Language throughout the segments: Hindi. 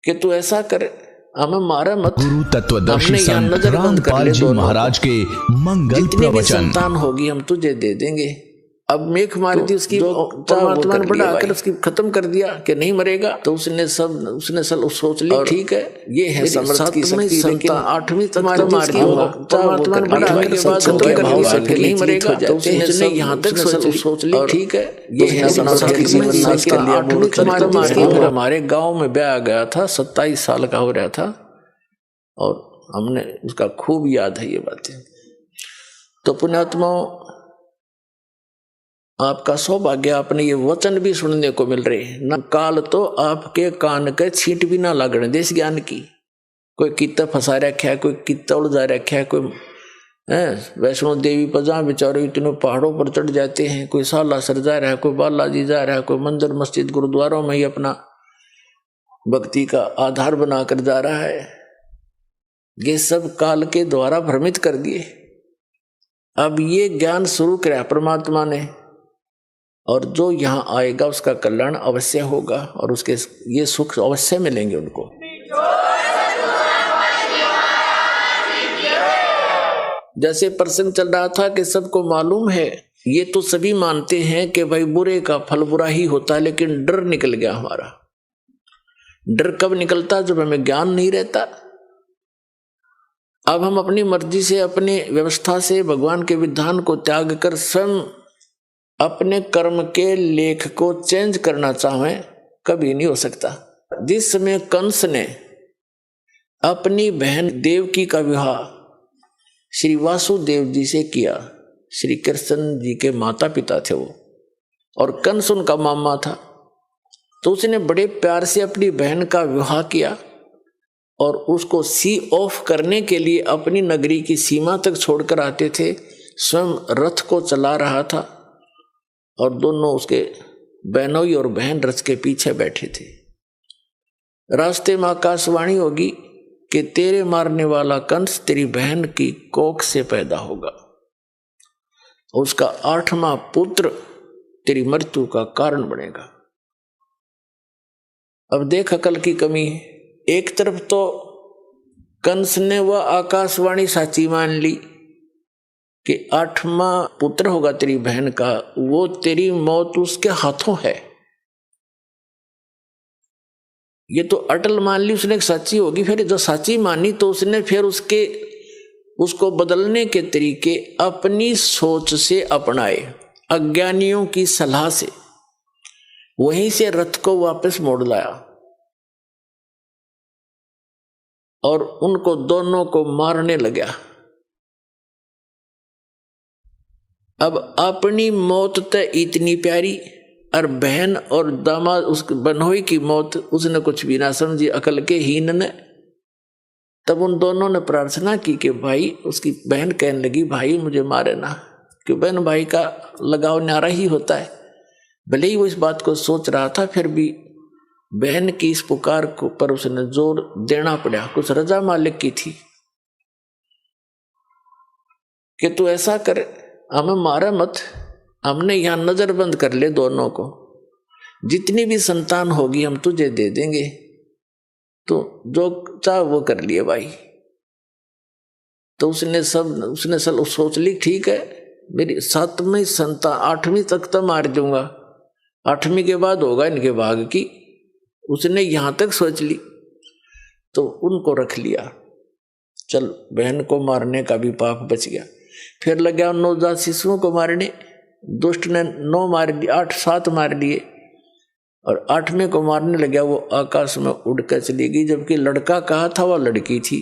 कि तू ऐसा कर, हमें मारा मत। गुरु तत्वदर्शी संत रामपाल जी महाराज के मंगल जितनी भी प्रवचन। संतान होगी हम तुझे दे देंगे। अब मेघ मार दी उसकी, परमात्मा ने बढ़ाकर उसकी खत्म कर दिया कि नहीं मरेगा। तो उसने सोच ली ठीक है, ये है समर्थ की शक्ति, लेकिन 8वीं तक मार दूंगा। परमात्मा ने बढ़ाकर के बाद खत्म कर दिया कि नहीं मरेगा। तो उसने यहाँ तक सोच ली ठीक है, ये है समर्थ की शक्ति, 8वीं तक मार दूंगा। हमारे गाँव में ब्याह गया था, 27 साल का हो रहा था, और हमने उसका खूब याद है ये बातें। तो पुण्यात्माओं, आपका सौभाग्य, आपने ये वचन भी सुनने को मिल रहे हैं। न काल तो आपके कान के छींट भी ना लगने देश ज्ञान की। कोई कितना फंसा रखा है, कोई कितना उलझा रखा है, कोई वैष्णो देवी पर जहाँ बेचारे इतने पहाड़ों पर चढ़ जाते हैं, कोई सालासर जा रहा है, कोई बालाजी जा रहा है, कोई मंदिर मस्जिद गुरुद्वारों में ही अपना भक्ति का आधार बनाकर जा रहा है। ये सब काल के द्वारा भ्रमित कर दिए। अब ये ज्ञान शुरू किया परमात्मा ने, और जो यहाँ आएगा उसका कल्याण अवश्य होगा, और उसके ये सुख अवश्य मिलेंगे उनको। जैसे प्रसंग चल रहा था कि सबको मालूम है, ये तो सभी मानते हैं कि भाई बुरे का फल बुरा ही होता है, लेकिन डर निकल गया हमारा। डर कब निकलता? जब हमें ज्ञान नहीं रहता। अब हम अपनी मर्जी से, अपने व्यवस्था से भगवान के विधान को त्याग कर स्वयं अपने कर्म के लेख को चेंज करना चाहें, कभी नहीं हो सकता। जिस समय कंस ने अपनी बहन देवकी का विवाह श्री वासुदेव जी से किया, श्री कृष्ण जी के माता पिता थे वो, और कंस उनका मामा था, तो उसने बड़े प्यार से अपनी बहन का विवाह किया, और उसको सी ऑफ करने के लिए अपनी नगरी की सीमा तक छोड़कर आते थे। स्वयं रथ को चला रहा था, और दोनों उसके बहनोई और बहन रथ के पीछे बैठे थे। रास्ते में आकाशवाणी होगी कि तेरे मारने वाला कंस तेरी बहन की कोख से पैदा होगा, उसका 8वां पुत्र तेरी मृत्यु का कारण बनेगा। अब देख अकल की कमी है। एक तरफ तो कंस ने वह आकाशवाणी साची मान ली कि 8वां पुत्र होगा तेरी बहन का, वो तेरी मौत उसके हाथों है, ये तो अटल मान ली उसने, सच्ची होगी। फिर जो सच्ची मानी तो उसने फिर उसको बदलने के तरीके अपनी सोच से अपनाए, अज्ञानियों की सलाह से, वहीं से रथ को वापस मोड़ लाया, और उनको दोनों को मारने लगा। अब अपनी मौत तो इतनी प्यारी, और बहन और दामाद उस बनोई की मौत उसने कुछ भी ना समझी, अकल के हीन ने। तब उन दोनों ने प्रार्थना की कि भाई, उसकी बहन कहने लगी भाई मुझे मारे ना, कि बहन भाई का लगाव न्यारा ही होता है। भले ही वो इस बात को सोच रहा था, फिर भी बहन की इस पुकार को पर उसने जोर देना पड़ा। कुछ रजा मालिक की थी कि तू ऐसा कर, हमें मारा मत, हमने यहां नजर बंद कर ले दोनों को, जितनी भी संतान होगी हम तुझे दे देंगे, तो जो चाह वो कर लिए भाई। तो उसने सोच ली ठीक है, मेरी 7वीं संतान, 8वीं तक तो मार दूंगा, 8वीं के बाद होगा इनके भाग की, उसने यहां तक सोच ली। तो उनको रख लिया, चल बहन को मारने का भी पाप बच गया। फिर लगा नवजात शिशुओं को मारने, दुष्ट ने 9 मार दिए, 8-7 मार दिए, और 8वें को मारने लगा। वो आकाश में उड़कर चली गई, जबकि लड़का कहा था वह लड़की थी।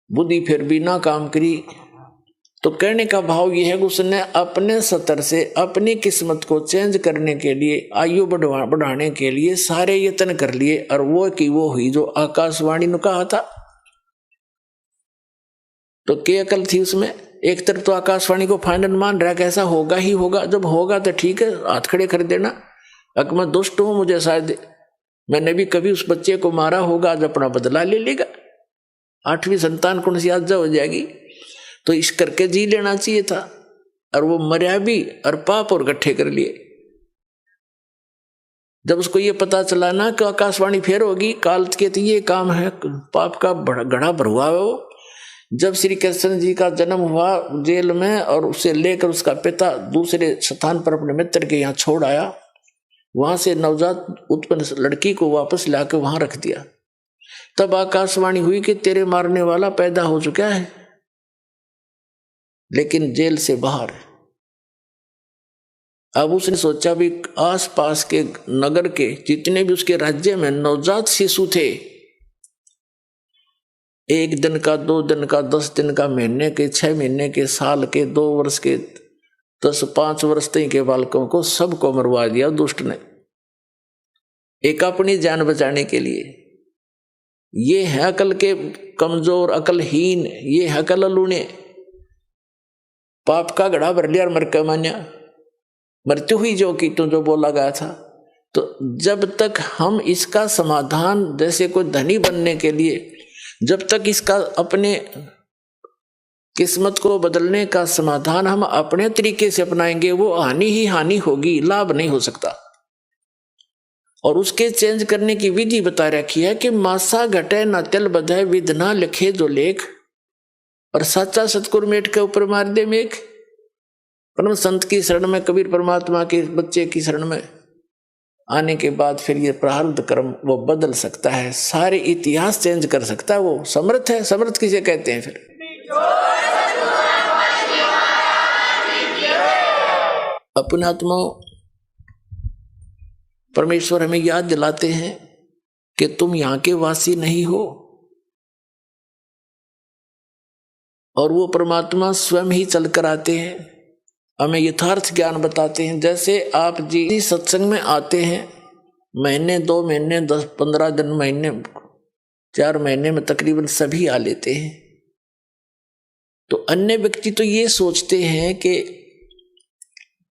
बुद्धि फिर भी ना काम करी। तो कहने का भाव यह है कि उसने अपने स्तर से अपनी किस्मत को चेंज करने के लिए, आयु बढ़ाने के लिए सारे यत्न कर लिए, और वो की वो हुई जो आकाशवाणी ने कहा था। तो क्या अकल थी उसमें? एक तरफ तो आकाशवाणी को फाइनल मान रहा कि ऐसा होगा ही होगा, जब होगा तो ठीक है हाथ खड़े कर देना। अगर मैं दुष्ट हूं, मुझे शायद मैंने भी कभी उस बच्चे को मारा होगा, आज अपना बदला ले लेगा, 8वीं संतान कौन सी आज हो जाएगी, तो इस करके जी लेना चाहिए था। और वो मर्या भी, और पाप और इकट्ठे कर लिए। जब उसको ये पता चला ना कि आकाशवाणी फेर होगी काल के, तो ये काम है पाप का घड़ा भरुआ है वो। जब श्री कृष्ण जी का जन्म हुआ जेल में, और उसे लेकर उसका पिता दूसरे स्थान पर अपने मित्र के यहाँ छोड़ आया, वहां से नवजात उत्पन्न लड़की को वापस लाकर वहां रख दिया, तब आकाशवाणी हुई कि तेरे मारने वाला पैदा हो चुका है, लेकिन जेल से बाहर। अब उसने सोचा भी आसपास के नगर के जितने भी उसके राज्य में नवजात शिशु थे, 1 दिन का, 2 दिन का, 10 दिन का, महीने के, 6 महीने के, साल के, 2 वर्ष के, 5 वर्ष तक के बालकों को सबको मरवा दिया दुष्ट ने, एक अपनी जान बचाने के लिए। ये है अकल के कमजोर, अकलहीन, ये है अकल लूने, पाप का घड़ा भर लिया और मर के मान्या, मृत्यु हुई जो की तो जो बोला गया था। तो जब तक हम इसका समाधान, जैसे कोई धनी बनने के लिए, जब तक इसका अपने किस्मत को बदलने का समाधान हम अपने तरीके से अपनाएंगे, वो हानि ही हानि होगी, लाभ नहीं हो सकता। और उसके चेंज करने की विधि बता रखी है कि मासा घटे न तिल बधे, विध ना लिखे जो लेख, और साचा सतगुरु मेट के ऊपर मार दे मेघ। परम संत की शरण में, कबीर परमात्मा के बच्चे की शरण में आने के बाद फिर ये प्रारब्ध कर्म वो बदल सकता है, सारे इतिहास चेंज कर सकता है, वो समर्थ है। समर्थ किसे कहते हैं? फिर अपने आत्मा परमेश्वर हमें याद दिलाते हैं कि तुम यहां के वासी नहीं हो, और वो परमात्मा स्वयं ही चलकर आते हैं, हमें यथार्थ ज्ञान बताते हैं। जैसे आप जी सत्संग में आते हैं, महीने, 2 महीने, 10, 15 दिन, महीने, 4 महीने में तकरीबन सभी आ लेते हैं। तो अन्य व्यक्ति तो ये सोचते हैं कि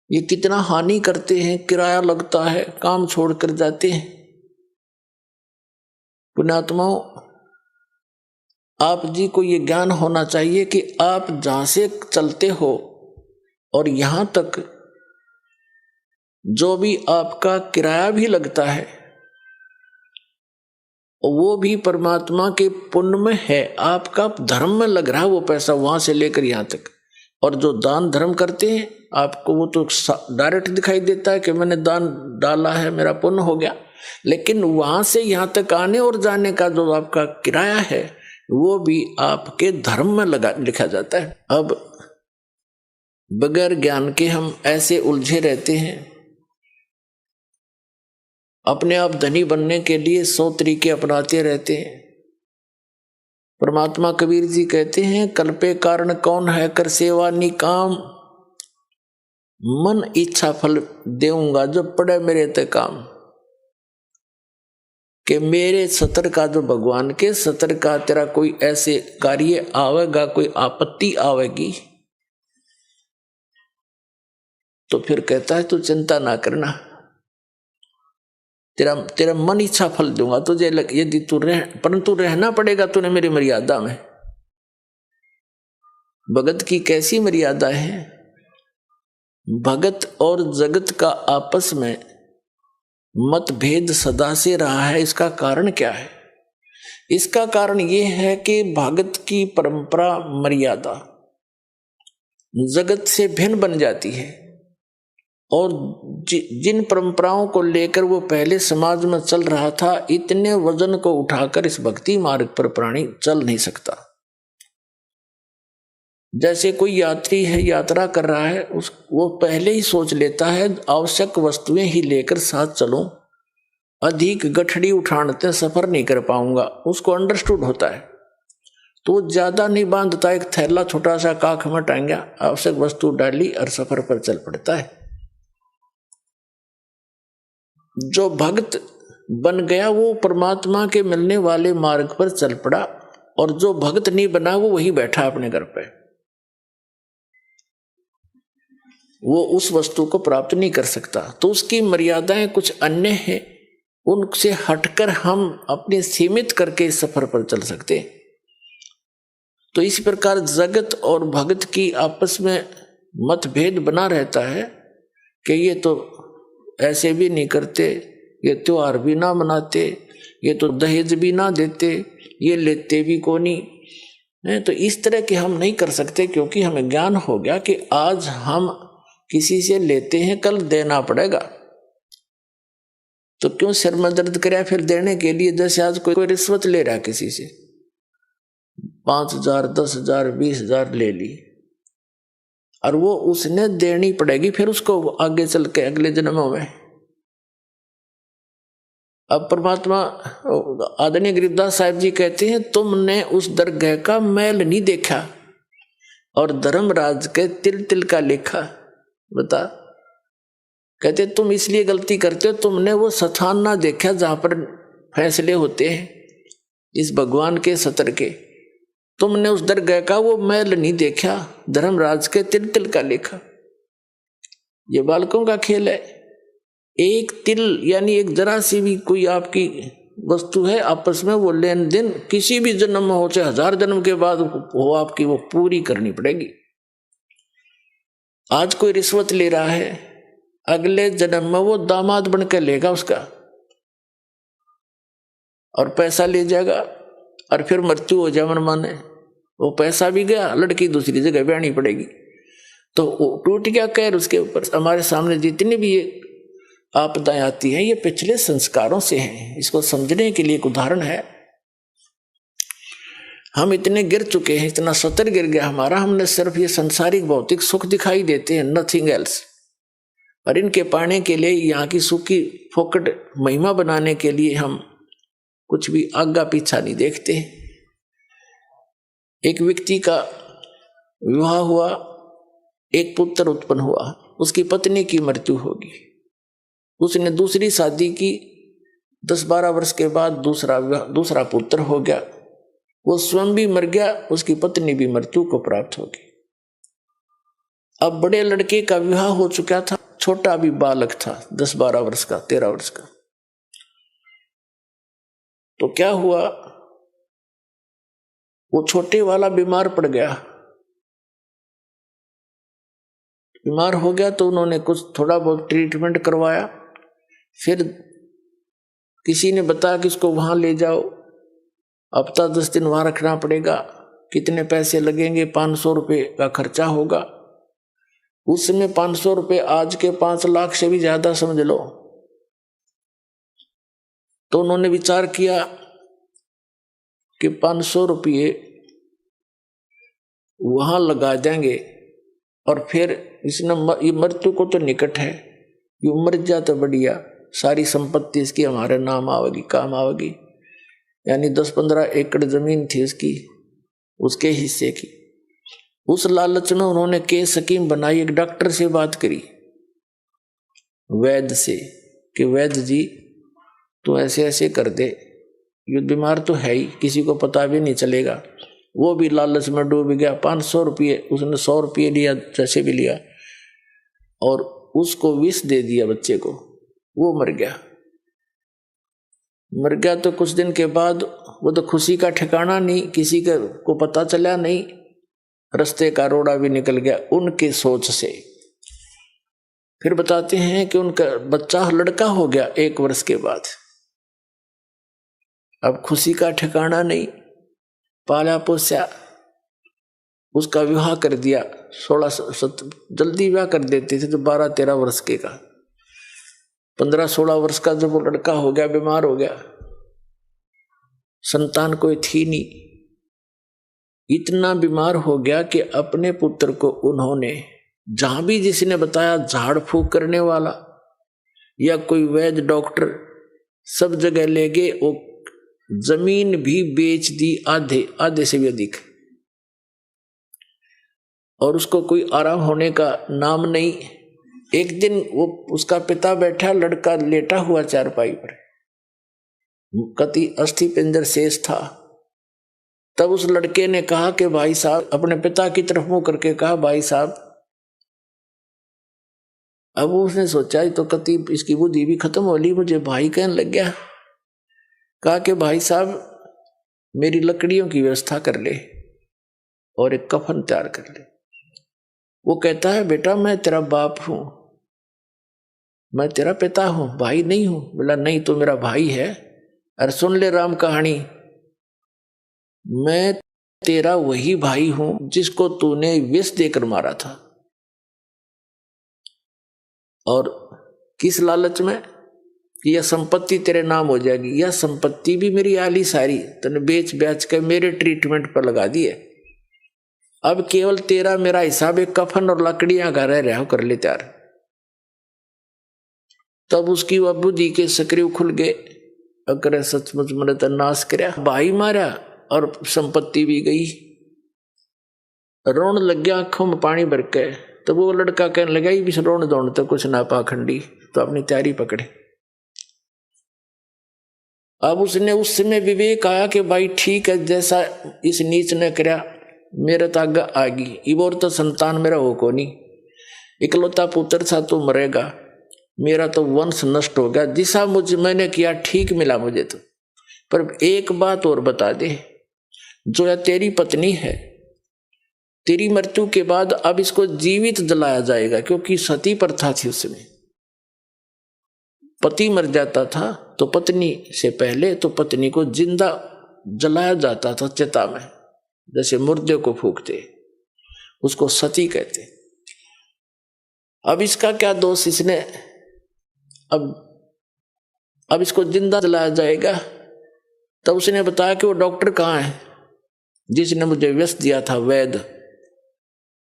ये कितना हानि करते हैं, किराया लगता है, काम छोड़कर जाते हैं। पुण्यात्माओं, आप जी को ये ज्ञान होना चाहिए कि आप जहां से चलते हो और यहां तक जो भी आपका किराया भी लगता है, वो भी परमात्मा के पुण्य में है, आपका धर्म में लग रहा है वो पैसा, वहां से लेकर यहां तक। और जो दान धर्म करते हैं, आपको वो तो डायरेक्ट दिखाई देता है कि मैंने दान डाला है, मेरा पुण्य हो गया, लेकिन वहां से यहां तक आने और जाने का जो आपका किराया है, वो भी आपके धर्म में लिखा जाता है। अब बगैर ज्ञान के हम ऐसे उलझे रहते हैं, अपने आप धनी बनने के लिए 100 तरीके अपनाते रहते हैं। परमात्मा कबीर जी कहते हैं, कल्पे कारण कौन है, कर सेवा निकाम, मन इच्छा फल देऊंगा जो पड़े मेरे ते काम। कि मेरे सतर का, जो भगवान के सतर का तेरा कोई ऐसे कार्य आवेगा, कोई आपत्ति आवेगी, तो फिर कहता है तू चिंता ना करना, तेरा मन इच्छा फल दूंगा तुझे, यदि तू परंतु रहना पड़ेगा तूने मेरी मर्यादा में। भगत की कैसी मर्यादा है? भगत और जगत का आपस में मतभेद सदा से रहा है। इसका कारण क्या है? इसका कारण यह है कि भगत की परंपरा, मर्यादा जगत से भिन्न बन जाती है, और जिन परंपराओं को लेकर वो पहले समाज में चल रहा था, इतने वजन को उठाकर इस भक्ति मार्ग पर प्राणी चल नहीं सकता। जैसे कोई यात्री है, यात्रा कर रहा है, वो पहले ही सोच लेता है आवश्यक वस्तुएं ही लेकर साथ चलूं, अधिक गठड़ी उठाने सफर नहीं कर पाऊंगा, उसको अंडरस्टूड होता है, तो ज्यादा नहीं बांधता, एक थैला छोटा सा काख में टांगा, आवश्यक वस्तु डाली और सफर पर चल पड़ता है। जो भक्त बन गया वो परमात्मा के मिलने वाले मार्ग पर चल पड़ा, और जो भक्त नहीं बना वो वही बैठा अपने घर पे, वो उस वस्तु को प्राप्त नहीं कर सकता। तो उसकी मर्यादाएं कुछ अन्य हैं, उनसे हटकर हम अपने सीमित करके इस सफर पर चल सकते हैं। तो इस प्रकार जगत और भगत की आपस में मतभेद बना रहता है कि ये तो ऐसे भी नहीं करते, ये त्योहार भी ना मनाते, ये तो दहेज भी ना देते, ये लेते भी को नहीं। तो इस तरह के हम नहीं कर सकते, क्योंकि हमें ज्ञान हो गया कि आज हम किसी से लेते हैं, कल देना पड़ेगा। तो क्यों सिर में दर्द कराया फिर देने के लिए? जैसे आज कोई रिश्वत ले रहा है किसी से, 5,000 10,000 20,000 ले ली, और वो उसने देनी पड़ेगी फिर उसको आगे चल के अगले जन्मों में। अब परमात्मा आदरणीय गरीबदास साहिब जी कहते हैं, तुमने उस दरगाह का मैल नहीं देखा और धर्मराज के तिल तिल का लेखा। बता, कहते तुम इसलिए गलती करते हो, तुमने वो स्थान ना देखा जहां पर फैसले होते हैं इस भगवान के सत्र के। तुमने उस दरगाह का वो मैल नहीं देखा, धर्मराज के तिल तिल का लेखा। ये बालकों का खेल है। एक तिल यानी एक जरा सी भी कोई आपकी वस्तु है, आपस में वो लेन देन किसी भी जन्म में हो, चाहे 1000 जन्म के बाद हो, आपकी वो पूरी करनी पड़ेगी। आज कोई रिश्वत ले रहा है, अगले जन्म में वो दामाद बनकर लेगा उसका और पैसा ले जाएगा, और फिर मृत्यु हो जाए मन माने, वो पैसा भी गया, लड़की दूसरी जगह ब्याहनी पड़ेगी। तो टूट गया कहर उसके ऊपर। हमारे सामने जितनी भी ये आपदाएं आती हैं, ये पिछले संस्कारों से हैं। इसको समझने के लिए एक उदाहरण है। हम इतने गिर चुके हैं, इतना सतर गिर गया हमारा, हमने सिर्फ ये संसारिक भौतिक सुख दिखाई देते हैं, नथिंग एल्स। और इनके पाने के लिए, यहाँ की सुख की फोकट महिमा बनाने के लिए हम कुछ भी आगा पीछा नहीं देखते। एक व्यक्ति का विवाह हुआ, एक पुत्र उत्पन्न हुआ, उसकी पत्नी की मृत्यु होगी, उसने दूसरी शादी की, 10-12 वर्ष के बाद दूसरा पुत्र हो गया, वो स्वयं भी मर गया, उसकी पत्नी भी मृत्यु को प्राप्त होगी। अब बड़े लड़के का विवाह हो चुका था, छोटा भी बालक था, 10-12 वर्ष का, 13 वर्ष का। तो क्या हुआ, वो छोटे वाला बीमार पड़ गया। बीमार हो गया तो उन्होंने कुछ थोड़ा बहुत ट्रीटमेंट करवाया, फिर किसी ने बताया कि इसको वहां ले जाओ, हफ्ता 10 दिन वहां रखना पड़ेगा, कितने पैसे लगेंगे, 500 रुपये का खर्चा होगा। उस समय 500 रुपये आज के 5 लाख से भी ज्यादा समझ लो। तो उन्होंने विचार किया कि 500 रुपये वहां लगा देंगे, और फिर इसने मृत्यु को तो निकट है, ये मर जा तो बढ़िया, सारी संपत्ति इसकी हमारे नाम आवेगी, काम आवेगी। यानी 10-15 एकड़ जमीन थी इसकी, उसके हिस्से की। उस लालच में उन्होंने के स्कीम बनाई, एक डॉक्टर से बात करी, वैद्य से, कि वैद्य जी तू ऐसे ऐसे कर दे, ये बीमार तो है ही, किसी को पता भी नहीं चलेगा। वो भी लालच में डूब गया। 500 रुपये उसने 100 रुपये लिया, जैसे भी लिया, और उसको विष दे दिया बच्चे को, वो मर गया। मर गया तो कुछ दिन के बाद वो तो खुशी का ठिकाना नहीं, किसी को पता चला नहीं, रास्ते का रोड़ा भी निकल गया उनके सोच से। फिर बताते हैं कि उनका बच्चा लड़का हो गया 1 वर्ष के बाद। अब खुशी का ठिकाना नहीं, पाला पोसा, उसका विवाह कर दिया। 16 जल्दी विवाह कर देते थे तो 12-13 वर्ष के का, 15-16 वर्ष का जब वो लड़का हो गया, बीमार हो गया, संतान कोई थी नहीं, इतना बीमार हो गया कि अपने पुत्र को उन्होंने जहां भी जिसने बताया, झाड़ फूक करने वाला या कोई वैद्य डॉक्टर, सब जगह ले गए, वो जमीन भी बेच दी, आधे से भी अधिक, और उसको कोई आराम होने का नाम नहीं। एक दिन वो उसका पिता बैठा, लड़का लेटा हुआ चारपाई पर, कति अस्थि पिंजर शेष था। तब उस लड़के ने कहा कि भाई साहब, अपने पिता की तरफ मुंह करके कहा, भाई साहब। अब उसने सोचा तो कति इसकी बुद्धि भी खत्म हो ली, मुझे भाई कहने लग गया। कहा कि भाई साहब मेरी लकड़ियों की व्यवस्था कर ले और एक कफन तैयार कर ले। वो कहता है बेटा मैं तेरा बाप हूं, मैं तेरा पिता हूं, भाई नहीं हूं। बोला नहीं, तो मेरा भाई है। अरे सुन ले राम कहानी, मैं तेरा वही भाई हूं जिसको तूने विष देकर मारा था। और किस लालच में कि यह संपत्ति तेरे नाम हो जाएगी। यह संपत्ति भी मेरी आली सारी तूने बेच बेच के मेरे ट्रीटमेंट पर लगा दी है। अब केवल तेरा मेरा हिसाब एक कफन और लकड़ियां का रह रहा कर ले त्यार। तब उसकी वह बुद्धि के सक्रिय खुल गए। अगर सचमुच मैंने तो नाश करया, भाई मारा और संपत्ति भी गई। रोन लग गया आंखों में पानी भर के। तो वो लड़का कहने लगा भी रोन दौड़ तो कुछ ना पाखंडी, तो अपनी तैयारी पकड़े। अब उसने उस समय विवेक आया कि भाई ठीक है, जैसा इस नीच ने करया मेरे तो आगे आगी। इबोर तो संतान मेरा हो को नहीं, इकलौता पुत्र था तो मरेगा, मेरा तो वंश नष्ट हो गया। जिसा मुझे मैंने किया ठीक मिला मुझे तो। पर एक बात और बता दे, जो या तेरी पत्नी है, तेरी मृत्यु के बाद अब इसको जीवित जलाया जाएगा, क्योंकि सती प्रथा थी उसमें। पति मर जाता था तो पत्नी से पहले तो पत्नी को जिंदा जलाया जाता था चिता में, जैसे मुर्दे को फूकते, उसको सती कहते। अब इसका क्या दोष, इसने अब इसको जिंदा जलाया जाएगा। तब उसने बताया कि वो डॉक्टर कहाँ है जिसने मुझे व्यस दिया था, वैद्य।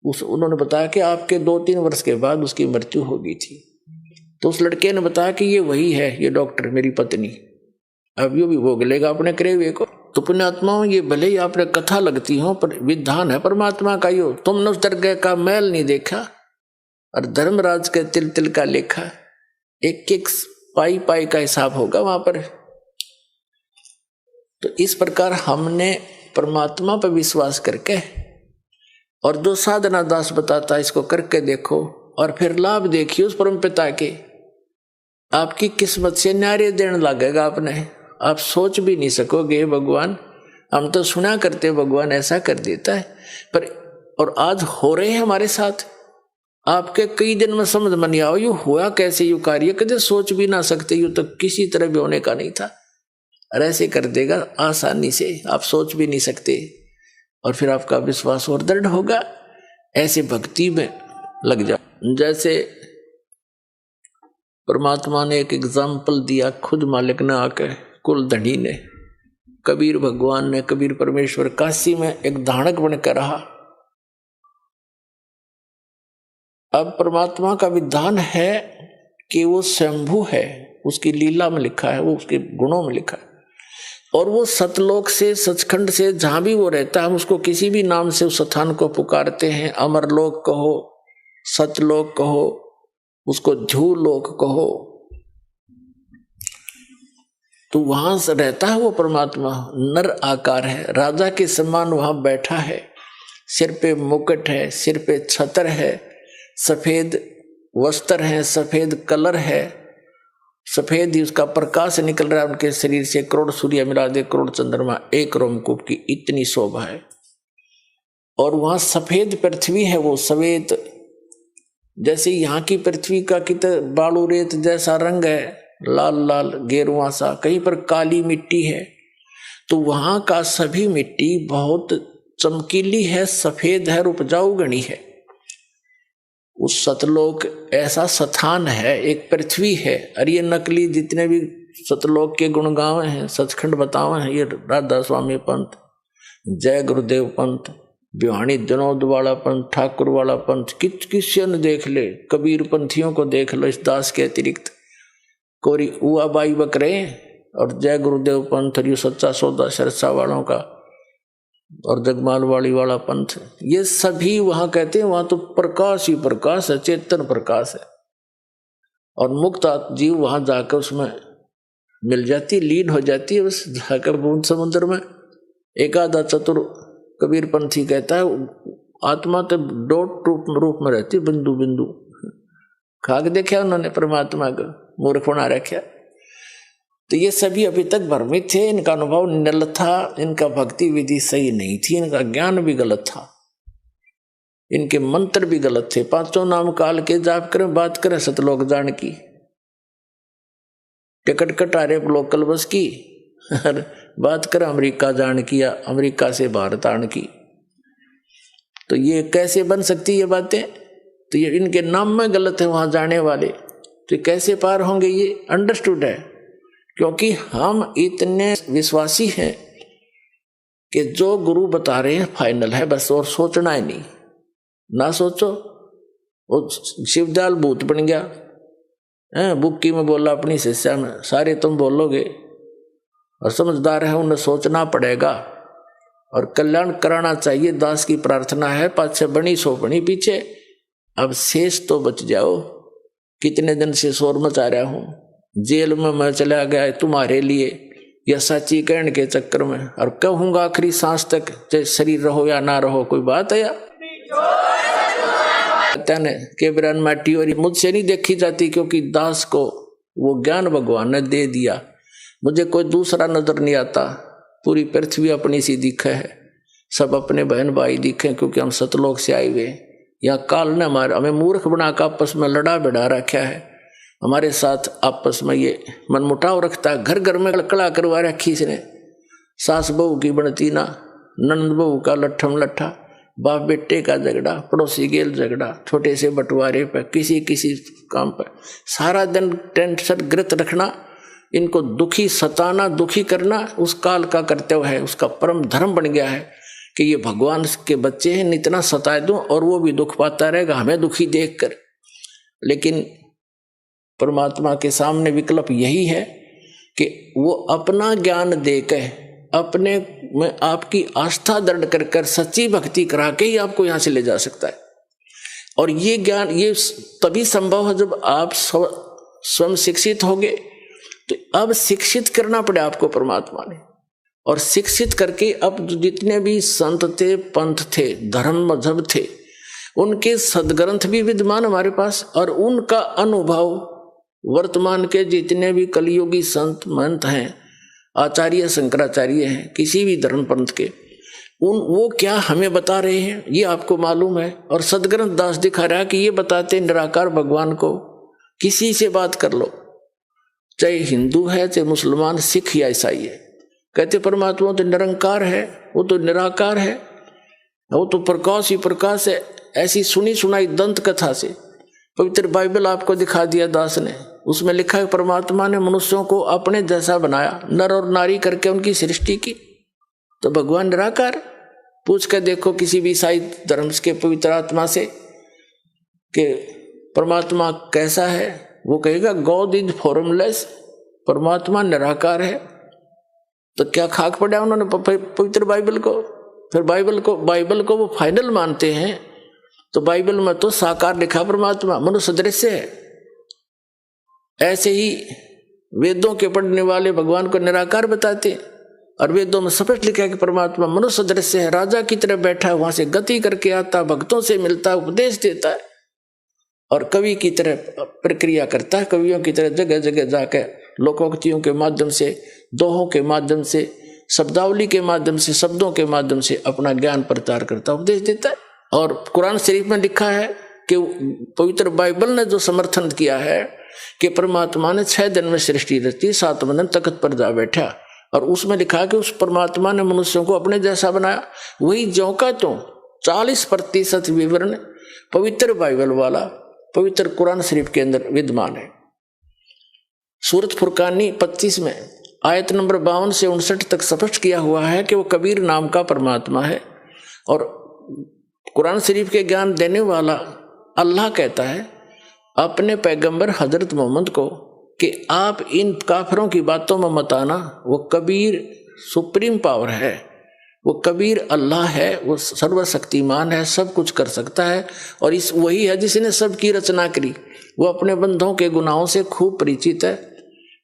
उन्होंने बताया कि आपके 2-3 वर्ष के बाद उसकी मृत्यु हो गई थी। तो उस लड़के ने बताया कि ये वही है, ये डॉक्टर मेरी पत्नी। अब यो भी भोग लेगा अपने करे हुए को। तो पुण्यात्माओं, ये भले ही आपने कथा लगती हो, पर विधान है परमात्मा का। यो तुमने उस दरगाह का मैल नहीं देखा और धर्मराज के तिल तिल का लेखा, एक एक पाई पाई का हिसाब होगा वहां पर। तो इस प्रकार हमने परमात्मा पर विश्वास करके, और जो साधना दास बताता है इसको करके देखो, और फिर लाभ देखिए उस परम पिता के। आपकी किस्मत से न्यारे देने लगेगा आपने। आप सोच भी नहीं सकोगे भगवान, हम तो सुना करते भगवान ऐसा कर देता है, पर और आज हो रहे हैं हमारे साथ। आपके कई दिन में समझ में नहीं आओ यू हुआ कैसे, यू कार्य कदे सोच भी ना सकते, यू तो किसी तरह भी होने का नहीं था, और ऐसे कर देगा आसानी से, आप सोच भी नहीं सकते। और फिर आपका विश्वास और दृढ़ होगा। ऐसे भक्ति में लग जाओ। जैसे परमात्मा ने एक एग्जाम्पल दिया, खुद मालिक ने आके, कुल धनी ने, कबीर भगवान ने, कबीर परमेश्वर काशी में एक धानक बनकर रहा। अब परमात्मा का विधान है कि वो स्वयंभू है, उसकी लीला में लिखा है, वो उसके गुणों में लिखा है। और वो सतलोक से, सचखंड से, जहां भी वो रहता है, हम उसको किसी भी नाम से उस स्थान को पुकारते हैं। अमरलोक कहो, सतलोक कहो, उसको ध्यूलोक कहो, तो वहां से रहता है वो परमात्मा। नर आकार है, राजा के समान वहां बैठा है, सिर पे मुकुट है, सिर पे छत्र है, सफेद वस्त्र है, सफेद कलर है, सफेद ही उसका प्रकाश निकल रहा है उनके शरीर से। करोड़ सूर्य मिला दे, करोड़ चंद्रमा एक रोमकूप की, इतनी शोभा है। और वहां सफेद पृथ्वी है, वो सफेद, जैसे यहाँ की पृथ्वी का कितना बालू रेत जैसा रंग है, लाल लाल गेरुआ सा, कहीं पर काली मिट्टी है, तो वहां का सभी मिट्टी बहुत चमकीली है, सफेद है, उपजाऊ गणी है। उस सतलोक ऐसा स्थान है, एक पृथ्वी है। और ये नकली जितने भी सतलोक के गुणगांव हैं, सचखंड बतावे हैं, ये राधा स्वामी पंथ, जय गुरुदेव पंथ, बिहानी जनोद वाला पंथ, ठाकुर वाला पंथ, किसी ने देख ले, कबीर पंथियों को देख लो, इस दास के अतिरिक्त कोरी उआ बाई बकरे, और जय गुरुदेव पंथ, और ये सच्चा सौदा सरसा वालों का, और जगमाल वाली वाला पंथ, ये सभी वहां कहते हैं वहां तो प्रकाश ही प्रकाश है, चेतन प्रकाश है। और मुक्त जीव वहां जाकर उसमें मिल जाती, लीन हो जाती है, बस जाकर बूंद समुद्र में। एक आधा चतुर कबीर पंथी कहता है आत्मा तो डॉट रूप में रहती, बिंदु बिंदु। खाक देखा उन्होंने परमात्मा को, मूर्ख बना रखा। तो ये सभी अभी तक भ्रमित थे, इनका अनुभव निल था, इनका भक्ति विधि सही नहीं थी, इनका ज्ञान भी गलत था, इनके मंत्र भी गलत थे। 5 नाम काल के जाप करें, बात करें सतलोक जान की, टिकट कटा रहे लोकल बस की और बात कर अमेरिका जाने की या अमेरिका से भारत आने की। तो ये कैसे बन सकती ये बातें? तो ये इनके नाम में गलत है वहां जाने वाले, तो कैसे पार होंगे? ये अंडरस्टूड है, क्योंकि हम इतने विश्वासी हैं कि जो गुरु बता रहे हैं फाइनल है बस, और सोचना ही नहीं। ना सोचो, वो शिवदयाल भूत बन गया है, बुक्की में बोला अपनी शिष्या में, सारे तुम बोलोगे, और समझदार है उन्हें सोचना पड़ेगा और कल्याण कराना चाहिए। दास की प्रार्थना है, पाछे बनी सो बनी पीछे, अब शेष तो बच जाओ। कितने दिन से शोर मचा रहा हूं, जेल में मैं चला गया तुम्हारे लिए, या सच्ची कहने के चक्कर में, और कहूंगा आखिरी सांस तक, चाहे शरीर रहो या ना रहो। कोई बात है या के ब्रन माटी और मुझसे नहीं देखी जाती, क्योंकि दास को वो ज्ञान भगवान ने दे दिया। मुझे कोई दूसरा नजर नहीं आता, पूरी पृथ्वी अपनी सी दिखे है, सब अपने बहन भाई दिखे, क्योंकि हम सतलोक से आए हुए। यहाँ काल ने हमें मूर्ख बनाकर आपस में लड़ा बिड़ा रखा है, हमारे साथ आपस में ये मनमुटाव रखता है। घर घर में कड़ा करवा रखी इसने, सास बहू की बनती ना, नंद बहू का लट्ठम लट्ठा, बाप बेटे का झगड़ा, पड़ोसी गेल झगड़ा, छोटे से बंटवारे पे, किसी किसी काम पर सारा दिन टेंशन ग्रत रखना, इनको दुखी सताना, दुखी करना उस काल का कर्तव्य है, उसका परम धर्म बन गया है कि ये भगवान के बच्चे हैं, इतना सताए दूं और वो भी दुख पाता रहेगा हमें दुखी देखकर। लेकिन परमात्मा के सामने विकल्प यही है कि वो अपना ज्ञान देकर, अपने में आपकी आस्था दृढ़ कर कर सच्ची भक्ति करा के ही आपको यहां से ले जा सकता है। और ये ज्ञान ये तभी संभव है जब आप स्वयं शिक्षित होगे। तो अब शिक्षित करना पड़े आपको परमात्मा ने, और शिक्षित करके अब जितने भी संत थे, पंथ थे, धर्म मजहब थे, उनके सदग्रंथ भी विद्यमान हमारे पास, और उनका अनुभव वर्तमान के जितने भी कलियुगी संत महंत हैं, आचार्य शंकराचार्य हैं, किसी भी धर्म पंथ के, वो क्या हमें बता रहे हैं ये आपको मालूम है। और सदग्रंथ दास दिखा रहा है कि ये बताते निराकार भगवान को किसी से बात कर लो, चाहे हिंदू है, चाहे मुसलमान, सिख या ईसाई है, कहते परमात्मा तो निरंकार है, वो तो निराकार है, वो तो प्रकाश ही प्रकाश है। ऐसी सुनी सुनाई दंत कथा से पवित्र बाइबल आपको दिखा दिया दास ने, उसमें लिखा है परमात्मा ने मनुष्यों को अपने जैसा बनाया, नर और नारी करके उनकी सृष्टि की, तो भगवान निराकार। पूछ कर देखो किसी भी ईसाई धर्म के पवित्र आत्मा से कि परमात्मा कैसा है, वो कहेगा गॉड इज फॉर्मलेस, परमात्मा निराकार है। तो क्या खाक पड़ा उन्होंने पवित्र बाइबल को? फिर बाइबल को वो फाइनल मानते हैं। तो बाइबल में तो साकार लिखा परमात्मा, मनुष्य दृश्य है। ऐसे ही वेदों के पढ़ने वाले भगवान को निराकार बताते, और वेदों में स्पष्ट लिखा है कि परमात्मा मनुष्य दृश्य है, राजा की तरह बैठा है, वहां से गति करके आता, भक्तों से मिलता, उपदेश देता है, और कवि की तरह प्रक्रिया करता है, कवियों की तरह जगह जगह जाकर लोकोक्तियों के माध्यम से, दोहों के माध्यम से, शब्दावली के माध्यम से, शब्दों के माध्यम से अपना ज्ञान प्रचार करता, उपदेश देता है। और कुरान शरीफ में लिखा है कि पवित्र बाइबल ने जो समर्थन किया है कि परमात्मा ने 6 दिन में सृष्टि रची, 7वें दिन तख्त पर जा बैठा, और उसमें लिखा है कि उस परमात्मा ने मनुष्यों को अपने जैसा बनाया। वही ज्यों का त्यों 40% विवरण पवित्र बाइबल वाला पवित्र कुरान शरीफ के अंदर विद्यमान है। सूरत फुरकानी 25 में आयत नंबर 52 से 59 तक स्पष्ट किया हुआ है कि वो कबीर नाम का परमात्मा है। और कुरान शरीफ के ज्ञान देने वाला अल्लाह कहता है अपने पैगंबर हजरत मोहम्मद को कि आप इन काफिरों की बातों में मत आना, वो कबीर सुप्रीम पावर है, वो कबीर अल्लाह है, वो सर्वशक्तिमान है, सब कुछ कर सकता है, और इस वही है जिसने सबकी रचना करी, वो अपने बंधों के गुनाहों से खूब परिचित है।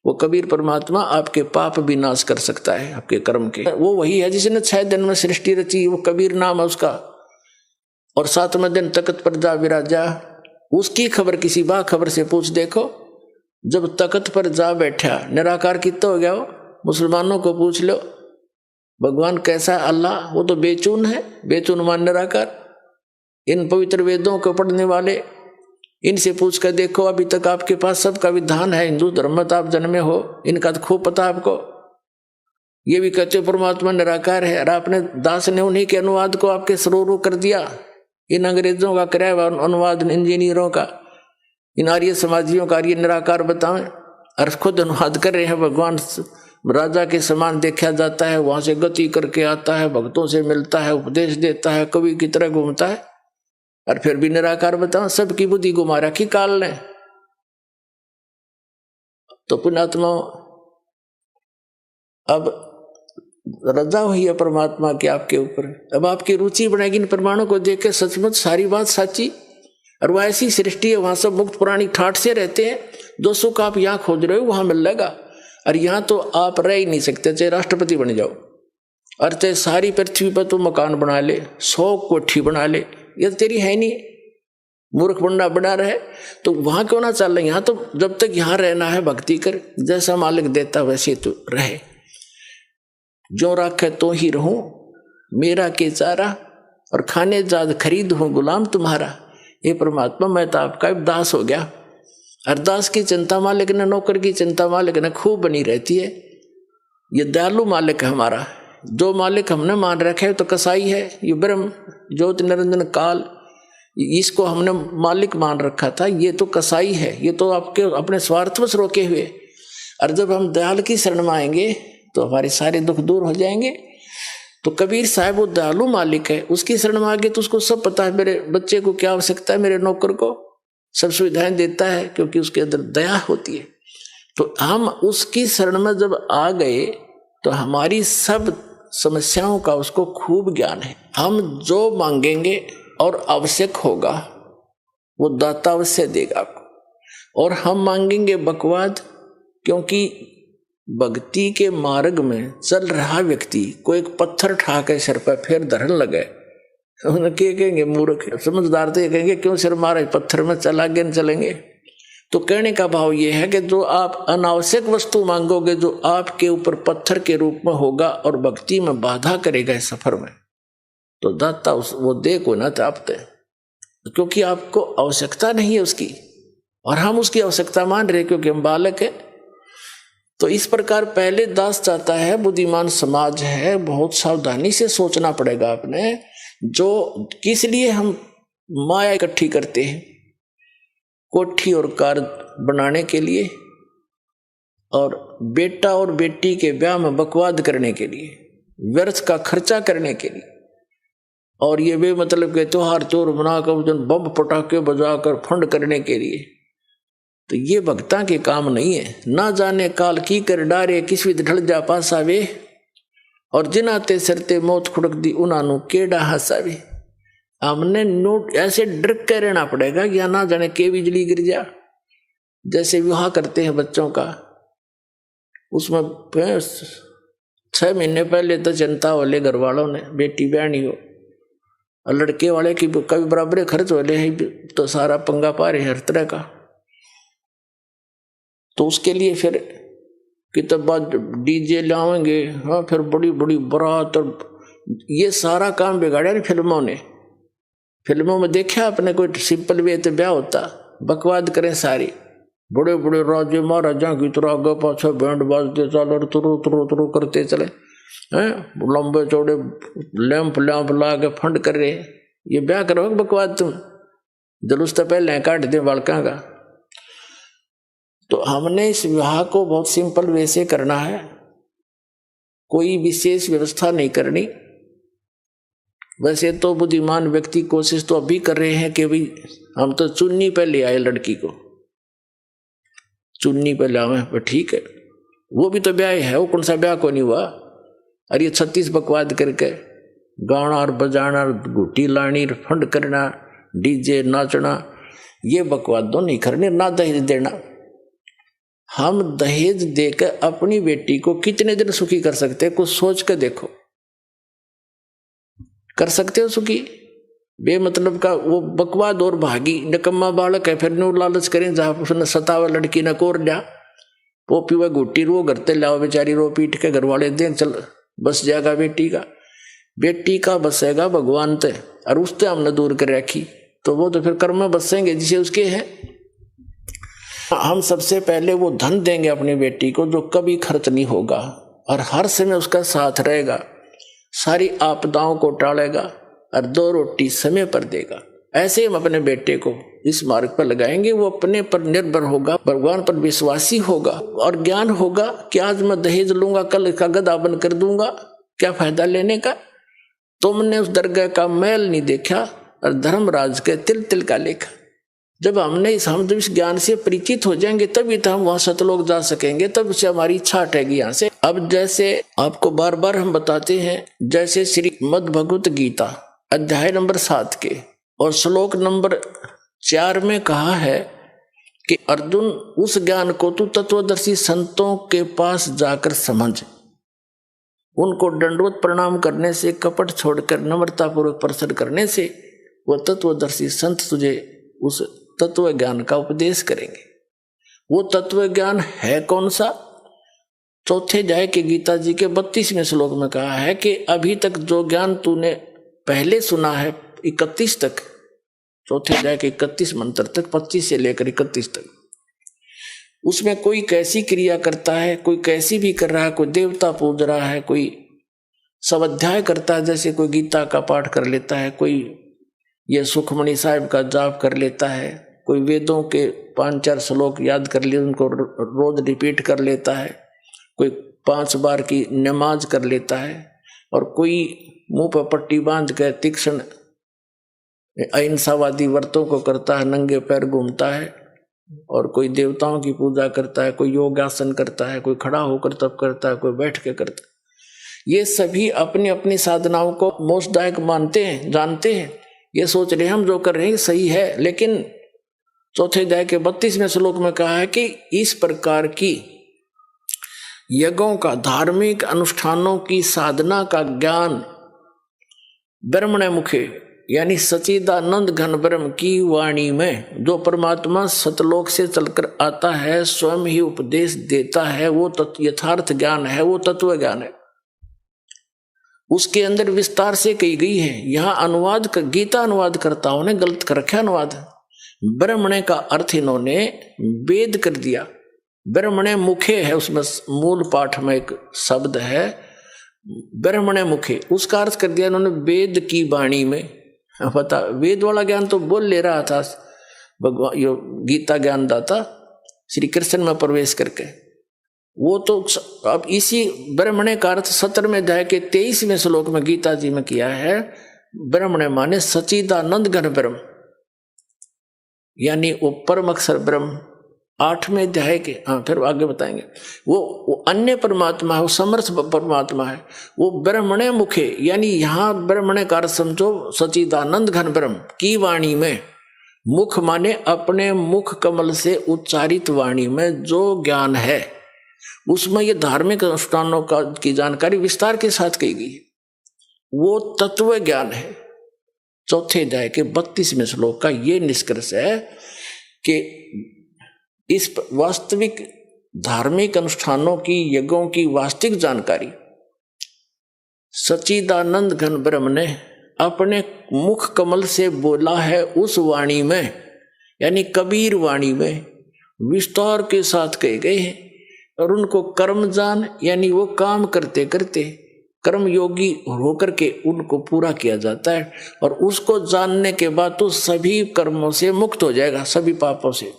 वो कबीर परमात्मा आपके पाप भी नाश कर सकता है, आपके कर्म के। वो वही है जिसने 6 दिन में सृष्टि रची, वो कबीर नाम है उसका। और 7वें दिन तख्त पर जा विराजा, उसकी खबर किसी बा खबर से पूछ देखो। जब तख्त पर जा बैठा, निराकार कितना हो गया वो? मुसलमानों को पूछ लो भगवान कैसा है अल्लाह, वो तो बेचून है, बेचून मान निराकार। इन पवित्र वेदों को पढ़ने वाले इनसे पूछ कर देखो, अभी तक आपके पास सबका विधान है, हिंदू धर्म में तो आप जन्मे हो, इनका तो खूब पता आपको। ये भी कहते परमात्मा निराकार है, और आपने दास ने उन्हीं के अनुवाद को आपके सरोरू कर दिया। इन अंग्रेजों का कराया हुआ अनुवाद, इंजीनियरों का, इन आर्य समाजियों का आर्य निराकार बताएं, और खुद अनुवाद कर रहे हैं। भगवान राजा के समान देखा जाता है, वहां से गति करके आता है, भक्तों से मिलता है, उपदेश देता है, कवि की तरह घूमता है, और फिर भी निराकार बताओ। सबकी बुद्धि घुमा रखी काल ने। तो पुण्यात्मा, अब रजा हुई है परमात्मा की आपके ऊपर। अब आपकी रुचि बढ़ेगी इन प्रमाणों को देख के, सचमुच सारी बात साची, और वह ऐसी सृष्टि है, वहां सब मुक्त प्राणी ठाठ से रहते हैं। जो सुख आप यहाँ खोज रहे हो वहां मिल जाएगा, और यहाँ तो आप रह ही नहीं सकते, चाहे राष्ट्रपति बन जाओ, और चाहे सारी पृथ्वी पर तो मकान बना ले, 100 कोठी बना ले, ये तेरी है नहीं। मूर्ख बना रहे तो वहां क्यों ना चल रहे? यहाँ तो जब तक यहाँ रहना है भक्ति कर, जैसा मालिक देता वैसे तो रहे। जो राखे तो ही रहूं, मेरा के चारा, और खाने जाद खरीद हूं गुलाम तुम्हारा। ये परमात्मा, मैं तो आपका दास हो गया। अरदास की चिंता मालिक ने, नौकर की चिंता मालिक ने खूब बनी रहती है। ये दयालु मालिक है हमारा। जो मालिक हमने मान रखे है तो कसाई है, ये ब्रह्म ज्योति निरंजन काल, इसको हमने मालिक मान रखा था, ये तो कसाई है, ये तो आपके अपने स्वार्थवश रोके हुए। और जब हम दयाल की शरण में आएंगे तो हमारे सारे दुख दूर हो जाएंगे। तो कबीर साहब वो दयालु मालिक है, उसकी शरण में आ गए तो उसको सब पता है, मेरे बच्चे को क्या आवश्यकता है, मेरे नौकर को सब सुविधाएं देता है, क्योंकि उसके अंदर दया होती है। तो हम उसकी शरण में जब आ गए तो हमारी सब समस्याओं का उसको खूब ज्ञान है। हम जो मांगेंगे और आवश्यक होगा वो दाता अवश्य देगा आपको। और हम मांगेंगे बकवाद, क्योंकि भक्ति के मार्ग में चल रहा व्यक्ति को एक पत्थर ठा के सिर पर फिर धरन लगे, उनके कहेंगे मूर्ख। समझदार तो ये कहेंगे क्यों सिर मारे, पत्थर में चल आगे न चलेंगे। तो कहने का भाव ये है कि जो आप अनावश्यक वस्तु मांगोगे, जो आपके ऊपर पत्थर के रूप में होगा और भक्ति में बाधा करेगा इस सफर में, तो दाता वो दे को ना चाहते, क्योंकि आपको आवश्यकता नहीं है उसकी, और हम उसकी आवश्यकता मान रहे क्योंकि हम बालक है। तो इस प्रकार पहले दास चाहता है, बुद्धिमान समाज है, बहुत सावधानी से सोचना पड़ेगा आपने। जो किस लिए हम माया इकट्ठी करते हैं, कोठी और कार बनाने के लिए, और बेटा और बेटी के ब्याह में बकवाद करने के लिए, व्यर्थ का खर्चा करने के लिए, और ये भी मतलब के त्योहार चोर बनाकर बम पटाखे बजाकर फंड करने के लिए। तो ये भक्ता के काम नहीं है। ना जाने काल की कर डारे, किस विध ढल जा पासावे, और जिनाते सरते मौत खुड़क दी उनानु केड़ा हसावे। हमने नोट ऐसे डर के रहना पड़ेगा या ना जाने के बिजली गिर जा। जैसे विवाह करते हैं बच्चों का, उसमें 6 महीने पहले तो चिंता वाले घर वालों ने, बेटी बहनी हो, और लड़के वाले की कभी बराबर खर्च वाले है, तो सारा पंगा पा रहे हर तरह का। तो उसके लिए फिर किताब डीजे लाएंगे, हाँ, फिर बड़ी बड़ी बारात, और ये सारा काम बिगाड़ा नहीं फिल्मों ने। फिल्मों में देखा आपने, कोई सिंपल वे तो ब्याह होता, बकवाद करें सारी, बड़े बड़े राजे महाराजा की तरह आगे पाछे बैंड बाजते चल और तुरु तुरु तुरु करते चले हैं, लंबे चौड़े लैंप ला के फंड कर रहे। ये ब्याह करो बकवाद, तुम जुलूस तो पहले काट दे बालका का। तो हमने इस विवाह को बहुत सिंपल वैसे करना है, कोई विशेष व्यवस्था नहीं करनी। वैसे तो बुद्धिमान व्यक्ति कोशिश तो अभी कर रहे हैं कि भाई हम तो चुन्नी पे ले आए लड़की को, चुन्नी पे लावे, पर ठीक है, वो भी तो ब्याह है, वो कौन सा ब्याह को नहीं हुआ। और ये 36 बकवाद करके गाना और बजाना, घुटी लानी, फंड करना, डीजे नाचना, ये बकवाद तो नहीं करने। ना दहेज देना, हम दहेज देकर अपनी बेटी को कितने दिन सुखी कर सकते हैं, कुछ सोच कर देखो। कर सकते हो सुखी? बेमतलब का वो बकवाद और भागी निकम्मा बालक है, फिर नो लालच करें जहां उसने सतावा लड़की न कोर लिया, वो पीवा घुट्टी रो करते लाओ, बेचारी रो पीट के घर वाले दें, चल बस जाएगा बेटी का। बेटी का बसेगा भगवान ते, और उससे हमने दूर कर रखी। तो वो तो फिर कर्म में बसेंगे जिसे उसके हैं। हम सबसे पहले वो धन देंगे अपनी बेटी को जो कभी खर्च नहीं होगा और हर समय उसका साथ रहेगा, सारी आपदाओं को टालेगा और 2 रोटी समय पर देगा। ऐसे हम अपने बेटे को इस मार्ग पर लगाएंगे। वो अपने पर निर्भर होगा, भगवान पर विश्वासी होगा और ज्ञान होगा कि आज मैं दहेज लूंगा, कल इसका गधा बन कर दूंगा, क्या फायदा लेने का। तुमने उस दरगाह का मैल नहीं देखा और धर्मराज के तिल तिल का लेखा। जब हम इस ज्ञान से परिचित हो जाएंगे तभी तो हम वहां सतलोक जा सकेंगे, तब से हमारी इच्छा हटेगी यहाँ से। अब जैसे आपको बार बार हम बताते हैं, जैसे श्रीमद् भगवत गीता अध्याय नंबर 7 के और श्लोक नंबर 4 में कहा है कि अर्जुन उस ज्ञान को तू तत्वदर्शी संतों के पास जाकर समझ, उनको दंडवत प्रणाम करने से, कपट छोड़कर नम्रतापूर्वक प्रसन्न करने से वो तत्वदर्शी संत तुझे उस तत्व ज्ञान का उपदेश करेंगे। वो तत्व ज्ञान है कौन सा? चौथे अध्याय के गीता जी के 32वें श्लोक में कहा है कि अभी तक जो ज्ञान तूने पहले सुना है 31 तक, चौथे अध्याय के 31 मंत्र तक, 25 से लेकर 31 तक, उसमें कोई कैसी क्रिया करता है, कोई कैसी भी कर रहा है, कोई देवता पूज रहा है, कोई स्वाध्याय करता है, जैसे कोई गीता का पाठ कर लेता है, कोई ये सुखमणि साहिब का जाप कर लेता है, कोई वेदों के 5-4 श्लोक याद कर लिए उनको रोज रिपीट कर लेता है, कोई 5 बार की नमाज कर लेता है, और कोई मुंह पर पट्टी बांध कर तीक्ष्ण अहिंसावादी व्रतों को करता है, नंगे पैर घूमता है, और कोई देवताओं की पूजा करता है, कोई योगासन करता है, कोई खड़ा होकर तप करता है, कोई बैठ के करता है। ये सभी अपनी अपनी साधनाओं को मोक्षदायक मानते हैं, जानते हैं, ये सोच रहे हैं हम जो कर रहे हैं सही है। लेकिन चौथे अध्याय के 32वें श्लोक में कहा है कि इस प्रकार की यज्ञों का, धार्मिक अनुष्ठानों की साधना का ज्ञान ब्रह्मणे मुखे यानी सच्चिदानंद घन ब्रह्म की वाणी में जो परमात्मा सतलोक से चलकर आता है, स्वयं ही उपदेश देता है, वो यथार्थ ज्ञान है, वो तत्व ज्ञान है। उसके अंदर विस्तार से कही गई है। यहाँ अनुवाद गीता अनुवादकर्ताओं ने गलत कर रखा अनुवाद। ब्रह्मणे का अर्थ इन्होंने वेद कर दिया। ब्रह्मणे मुखे है, उसमें मूल पाठ में एक शब्द है ब्रह्मणे मुखे, उसका अर्थ कर दिया इन्होंने वेद की वाणी में। पता वेद वाला ज्ञान तो बोल ले रहा था भगवान, यो गीता ज्ञान दाता श्री कृष्ण में प्रवेश करके, वो तो अब इसी ब्रह्मणे का अर्थ 17वें अध्याय के 23वें श्लोक में गीता जी में किया है। ब्रह्मणे माने सच्चिदानंद घन ब्रह्म, यानी वो परम अक्षर ब्रह्म। 8वें अध्याय के, फिर आगे बताएंगे, वो अन्य परमात्मा है, वो समर्थ परमात्मा है, वो ब्रह्मणे मुखे, यानी यहाँ ब्रह्मणे का अर्थ समझो सच्चिदानंद घन ब्रह्म की वाणी में। मुख माने अपने मुख कमल से उच्चारित वाणी में जो ज्ञान है, उसमें ये धार्मिक अनुष्ठानों का की जानकारी विस्तार के साथ कही गई है, वो तत्व ज्ञान है। चौथे अध्याय के 32वें श्लोक का ये निष्कर्ष है कि इस वास्तविक धार्मिक अनुष्ठानों की, यज्ञों की वास्तविक जानकारी सच्चिदानंद घन ब्रह्म ने अपने मुख कमल से बोला है उस वाणी में, यानी कबीर वाणी में विस्तार के साथ कहे गए हैं। और उनको कर्मजान, यानी वो काम करते करते कर्म योगी होकर के उनको पूरा किया जाता है, और उसको जानने के बाद तो सभी कर्मों से मुक्त हो जाएगा, सभी पापों से।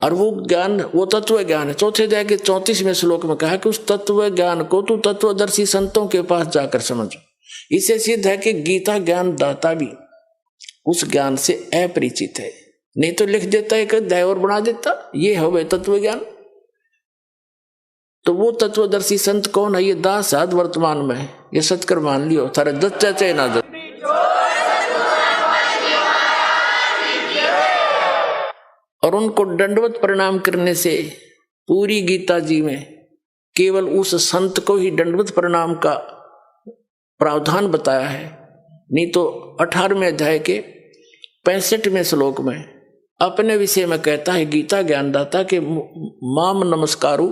और वो ज्ञान, वो तत्व ज्ञान है। चौथे अध्याय के 34वें श्लोक में कहा कि उस तत्व ज्ञान को तू तत्वदर्शी संतों के पास जाकर समझ। इससे सिद्ध है कि गीता ज्ञान दाता भी उस ज्ञान से अपरिचित है, नहीं तो लिख देता एक अध्याय और बना देता, ये हो गए तत्व ज्ञान। तो वो तत्वदर्शी संत कौन है? ये दास साध वर्तमान में है, ये सत्कर मान लियो, थारे दत्त चाहे ना दत्त। और उनको दंडवत प्रणाम करने से पूरी गीता जी में केवल उस संत को ही दंडवत प्रणाम का प्रावधान बताया है, नहीं तो 18वें अध्याय के 65वें श्लोक में अपने विषय में कहता है गीता ज्ञानदाता के माम नमस्कारु,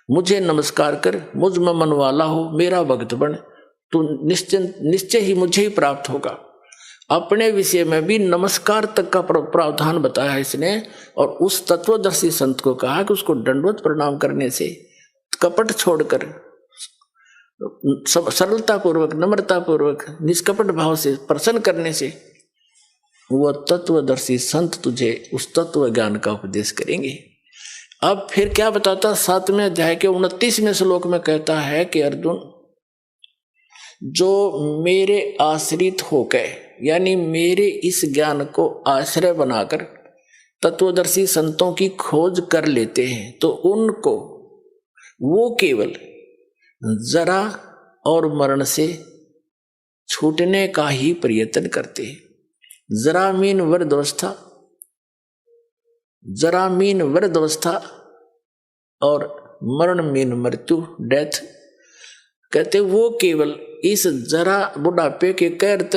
मुझे नमस्कार कर, मुझ में मन वाला हो, मेरा भक्त बन, तो निश्चय ही मुझे ही प्राप्त होगा। अपने विषय में भी नमस्कार तक का प्रावधान बताया इसने। और उस तत्वदर्शी संत को कहा कि उसको दंडवत प्रणाम करने से, कपट छोड़कर सरलता पूर्वक, नम्रता पूर्वक, निष्कपट भाव से प्रसन्न करने से वह तत्वदर्शी संत तुझे उस तत्व ज्ञान का उपदेश करेंगे। अब फिर क्या बताता, 7वें अध्याय के 29वें श्लोक में कहता है कि अर्जुन, जो मेरे आश्रित होकर, यानी मेरे इस ज्ञान को आश्रय बनाकर तत्वदर्शी संतों की खोज कर लेते हैं, तो उनको वो केवल जरा और मरण से छूटने का ही प्रयत्न करते हैं। जरा मीन वृद्धावस्था, जरा मीन वृद्धावस्था और मरण मीन मृत्यु, डेथ। कहते वो केवल इस जरा बुढ़ापे के कैद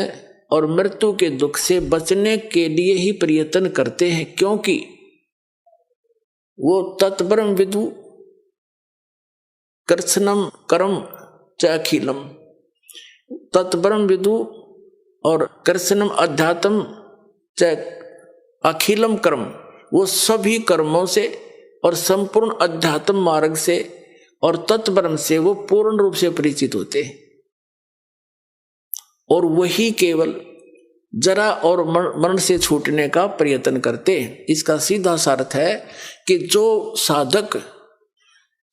और मृत्यु के दुख से बचने के लिए ही प्रयत्न करते हैं, क्योंकि वो तत्ब्रह्म विदु कृष्णम कर्म च अखिलम, तत्ब्रह्म विदु और कृष्णम अध्यात्म च अखिलम कर्म, वो सभी कर्मों से और संपूर्ण अध्यात्म मार्ग से और तत्ब्रह्म से वो पूर्ण रूप से परिचित होते हैं। और वही केवल जरा और मरण से छूटने का प्रयत्न करते हैं। इसका सीधा सा अर्थ है कि जो साधक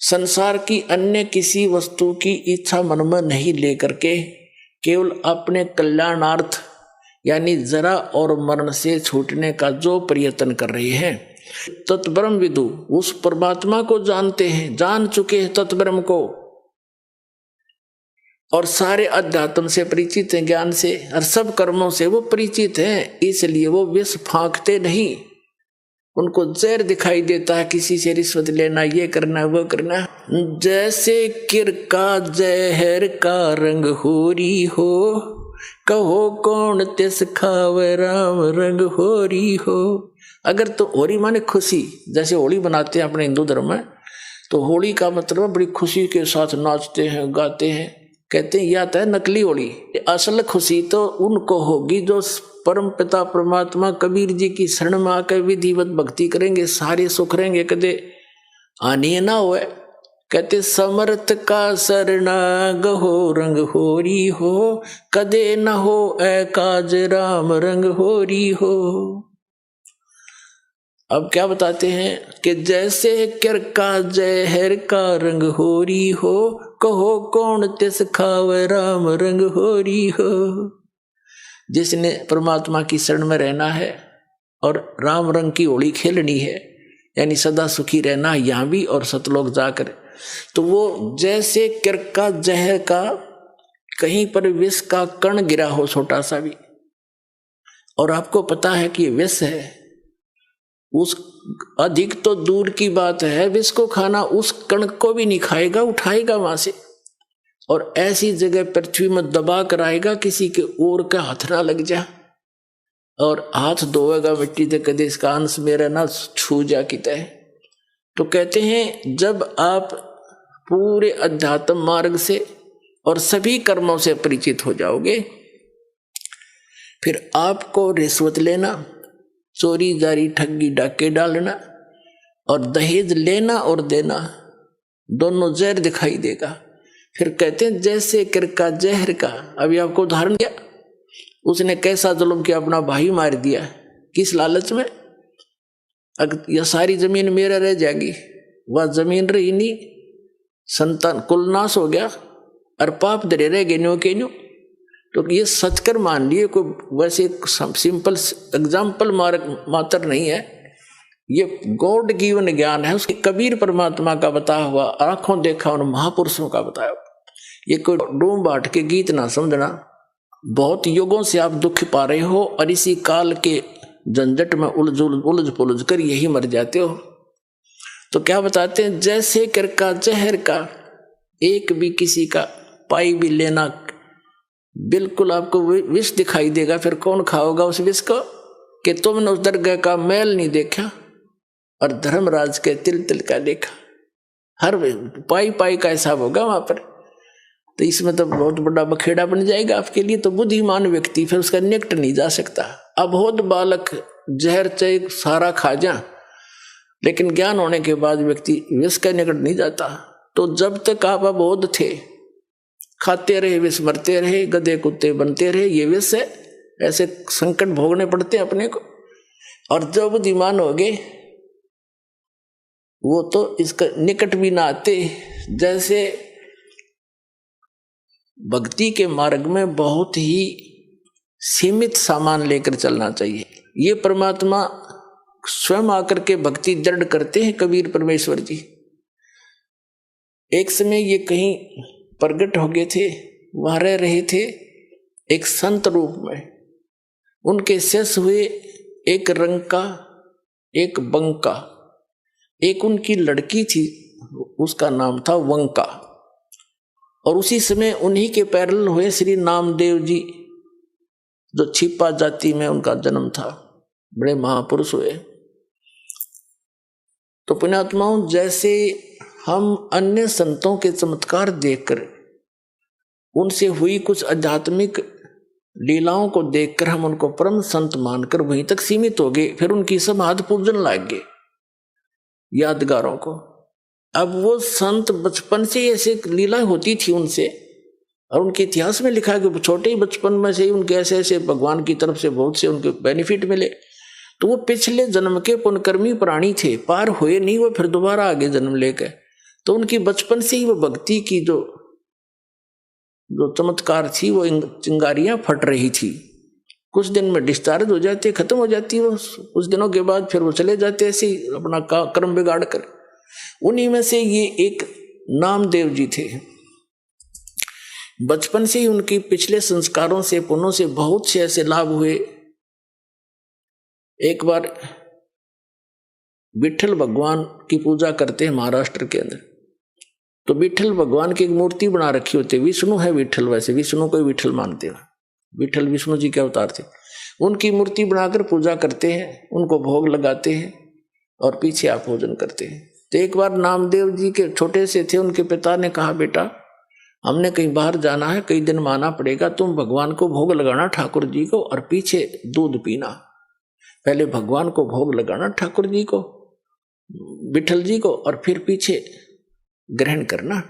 संसार की अन्य किसी वस्तु की इच्छा मन में नहीं लेकर के केवल अपने कल्याणार्थ यानी जरा और मरण से छूटने का जो प्रयत्न कर रहे हैं, तत्ब्रह्म विदु उस परमात्मा को जानते हैं, जान चुके हैं तत्ब्रह्म को, और सारे अध्यात्म से परिचित हैं, ज्ञान से और सब कर्मों से वो परिचित हैं। इसलिए वो विष फांकते नहीं। उनको जहर दिखाई देता है, किसी से रिश्वत लेना, ये करना, वो करना। जैसे किर का जहर का रंग होरी हो, कहो कौन तिस खावे राम रंग होरी हो। अगर तो होरी माने खुशी, जैसे होली बनाते हैं अपने हिंदू धर्म में, तो होली का मतलब बड़ी खुशी के साथ नाचते हैं, गाते हैं। कहते हैं यह है नकली होली। असल खुशी तो उनको होगी जो परम पिता परमात्मा कबीर जी की शरण में आकर विधिवत भक्ति करेंगे, सारे सुख रहेंगे, कदे हानि ना होए। कहते समर्थ का शरणाग हो रंग होरी हो, कदे न हो ऐ काज राम रंग होरी हो। अब क्या बताते हैं कि जैसे किर का जहर का रंग होरी हो, कहो कौन तिस खावे राम रंग होरी हो। जिसने परमात्मा की शरण में रहना है और राम रंग की होली खेलनी है, यानी सदा सुखी रहना यहाँ भी और सतलोक जाकर, तो वो जैसे किर का जहर का कहीं पर विष का कण गिरा हो छोटा सा भी, और आपको पता है कि विष है, उस अधिक तो दूर की बात है, विष को खाना उस कण को भी नहीं खाएगा, उठाएगा वहां से और ऐसी जगह पृथ्वी में दबा कर आएगा किसी के ओर का हाथ ना लग जा, और हाथ धोएगा मिट्टी से, कदे इसका अंश मेरा ना छू जा किता है। तो कहते हैं जब आप पूरे अध्यात्म मार्ग से और सभी कर्मों से परिचित हो जाओगे, फिर आपको रिश्वत लेना, चोरी जारी ठगी डाके डालना और दहेज लेना और देना दोनों जहर दिखाई देगा। फिर कहते हैं जैसे किर का जहर का, अभी आपको उदाहरण दिया, उसने कैसा जुल्म किया, अपना भाई मार दिया, किस लालच में, यह सारी जमीन मेरा रह जाएगी, वह जमीन रही नहीं, संतान कुल नाश हो गया और पाप धरे रह गए न्यो के न्यो। तो ये सचकर मान लिए, कोई वैसे सिंपल एग्जाम्पल मात्र नहीं है, ये गॉड गिवन ज्ञान है, उसके कबीर परमात्मा का बताया हुआ, आंखों देखा उन महापुरुषों का बताया। ये कोई डूम बाट के गीत ना समझना। बहुत युगों से आप दुख पा रहे हो और इसी काल के झंझट में उलझ पुलझ कर यही मर जाते हो। तो क्या बताते हैं, जैसे किर का जहर का एक भी किसी का पाई भी लेना, बिल्कुल आपको विष दिखाई देगा। फिर कौन खाओगा उस विष को, कि तुमने उस दरगाह का मैल नहीं देखा और धर्मराज के तिल तिल का देखा। हर पाई पाई का हिसाब होगा वहां पर। तो इसमें तो बहुत बड़ा बखेड़ा बन जाएगा आपके लिए। तो बुद्धिमान व्यक्ति फिर उसका निकट नहीं जा सकता। अबोध बालक जहर चाहे सारा खा जा, लेकिन ज्ञान होने के बाद व्यक्ति विष का निकट नहीं जाता। तो जब तक आप अबोध थे, खाते रहे विष, मरते रहे, गधे कुत्ते बनते रहे, ये विष है, ऐसे संकट भोगने पड़ते अपने को। और जब बुद्धिमान हो गए वो तो इसका निकट भी ना आते। जैसे भक्ति के मार्ग में बहुत ही सीमित सामान लेकर चलना चाहिए। ये परमात्मा स्वयं आकर के भक्ति दृढ़ करते हैं कबीर परमेश्वर जी। एक समय ये कहीं प्रकट हो गए थे, वहां रह रहे थे एक संत रूप में। उनके शिष्य हुए एक रंका, एक बंका, एक उनकी लड़की थी, उसका नाम था वंका। और उसी समय उन्हीं के पैरल हुए श्री नामदेव जी, जो छिपा जाति में उनका जन्म था, बड़े महापुरुष हुए। तो पुण्यात्माओं, जैसे हम अन्य संतों के चमत्कार देखकर, उनसे हुई कुछ आध्यात्मिक लीलाओं को देखकर हम उनको परम संत मानकर वहीं तक सीमित हो गए, फिर उनकी समाधि पूजन लग गए यादगारों को। अब वो संत बचपन से ऐसे लीला होती थी उनसे, और उनके इतिहास में लिखा है कि छोटे ही बचपन में से ही उनके ऐसे ऐसे भगवान की तरफ से बहुत से उनके बेनिफिट मिले। तो वो पिछले जन्म के पुण्यकर्मी प्राणी थे, पार हुए नहीं वो, फिर दोबारा आगे जन्म लेकर। तो उनकी बचपन से ही वो भक्ति की जो चमत्कार थी, वो चिंगारियां फट रही थी। कुछ दिन में डिस्चार्ज हो जाते, खत्म हो जाती वो, कुछ दिनों के बाद फिर वो चले जाते ऐसे ही अपना कर्म बिगाड़ कर। उन्हीं में से ये एक नामदेव जी थे। बचपन से ही उनकी पिछले संस्कारों से, पुण्यों से बहुत से ऐसे लाभ हुए। एक बार विठल भगवान की पूजा करते हैं महाराष्ट्र के अंदर। तो विठल भगवान की एक मूर्ति बना रखी होती है, विष्णु है विठल, वैसे विष्णु को विठल मानते हैं, विठल विष्णु जी के अवतार थे। उनकी मूर्ति बनाकर पूजा करते हैं, उनको भोग लगाते हैं और पीछे आप भोजन करते हैं। तो एक बार नामदेव जी के छोटे से थे, उनके पिता ने कहा, बेटा हमने कहीं बाहर जाना है, कई दिन माना पड़ेगा, तुम भगवान को भोग लगाना ठाकुर जी को, और पीछे दूध पीना। पहले भगवान को भोग लगाना ठाकुर जी को, विठल जी को, और फिर पीछे ग्रहण करना,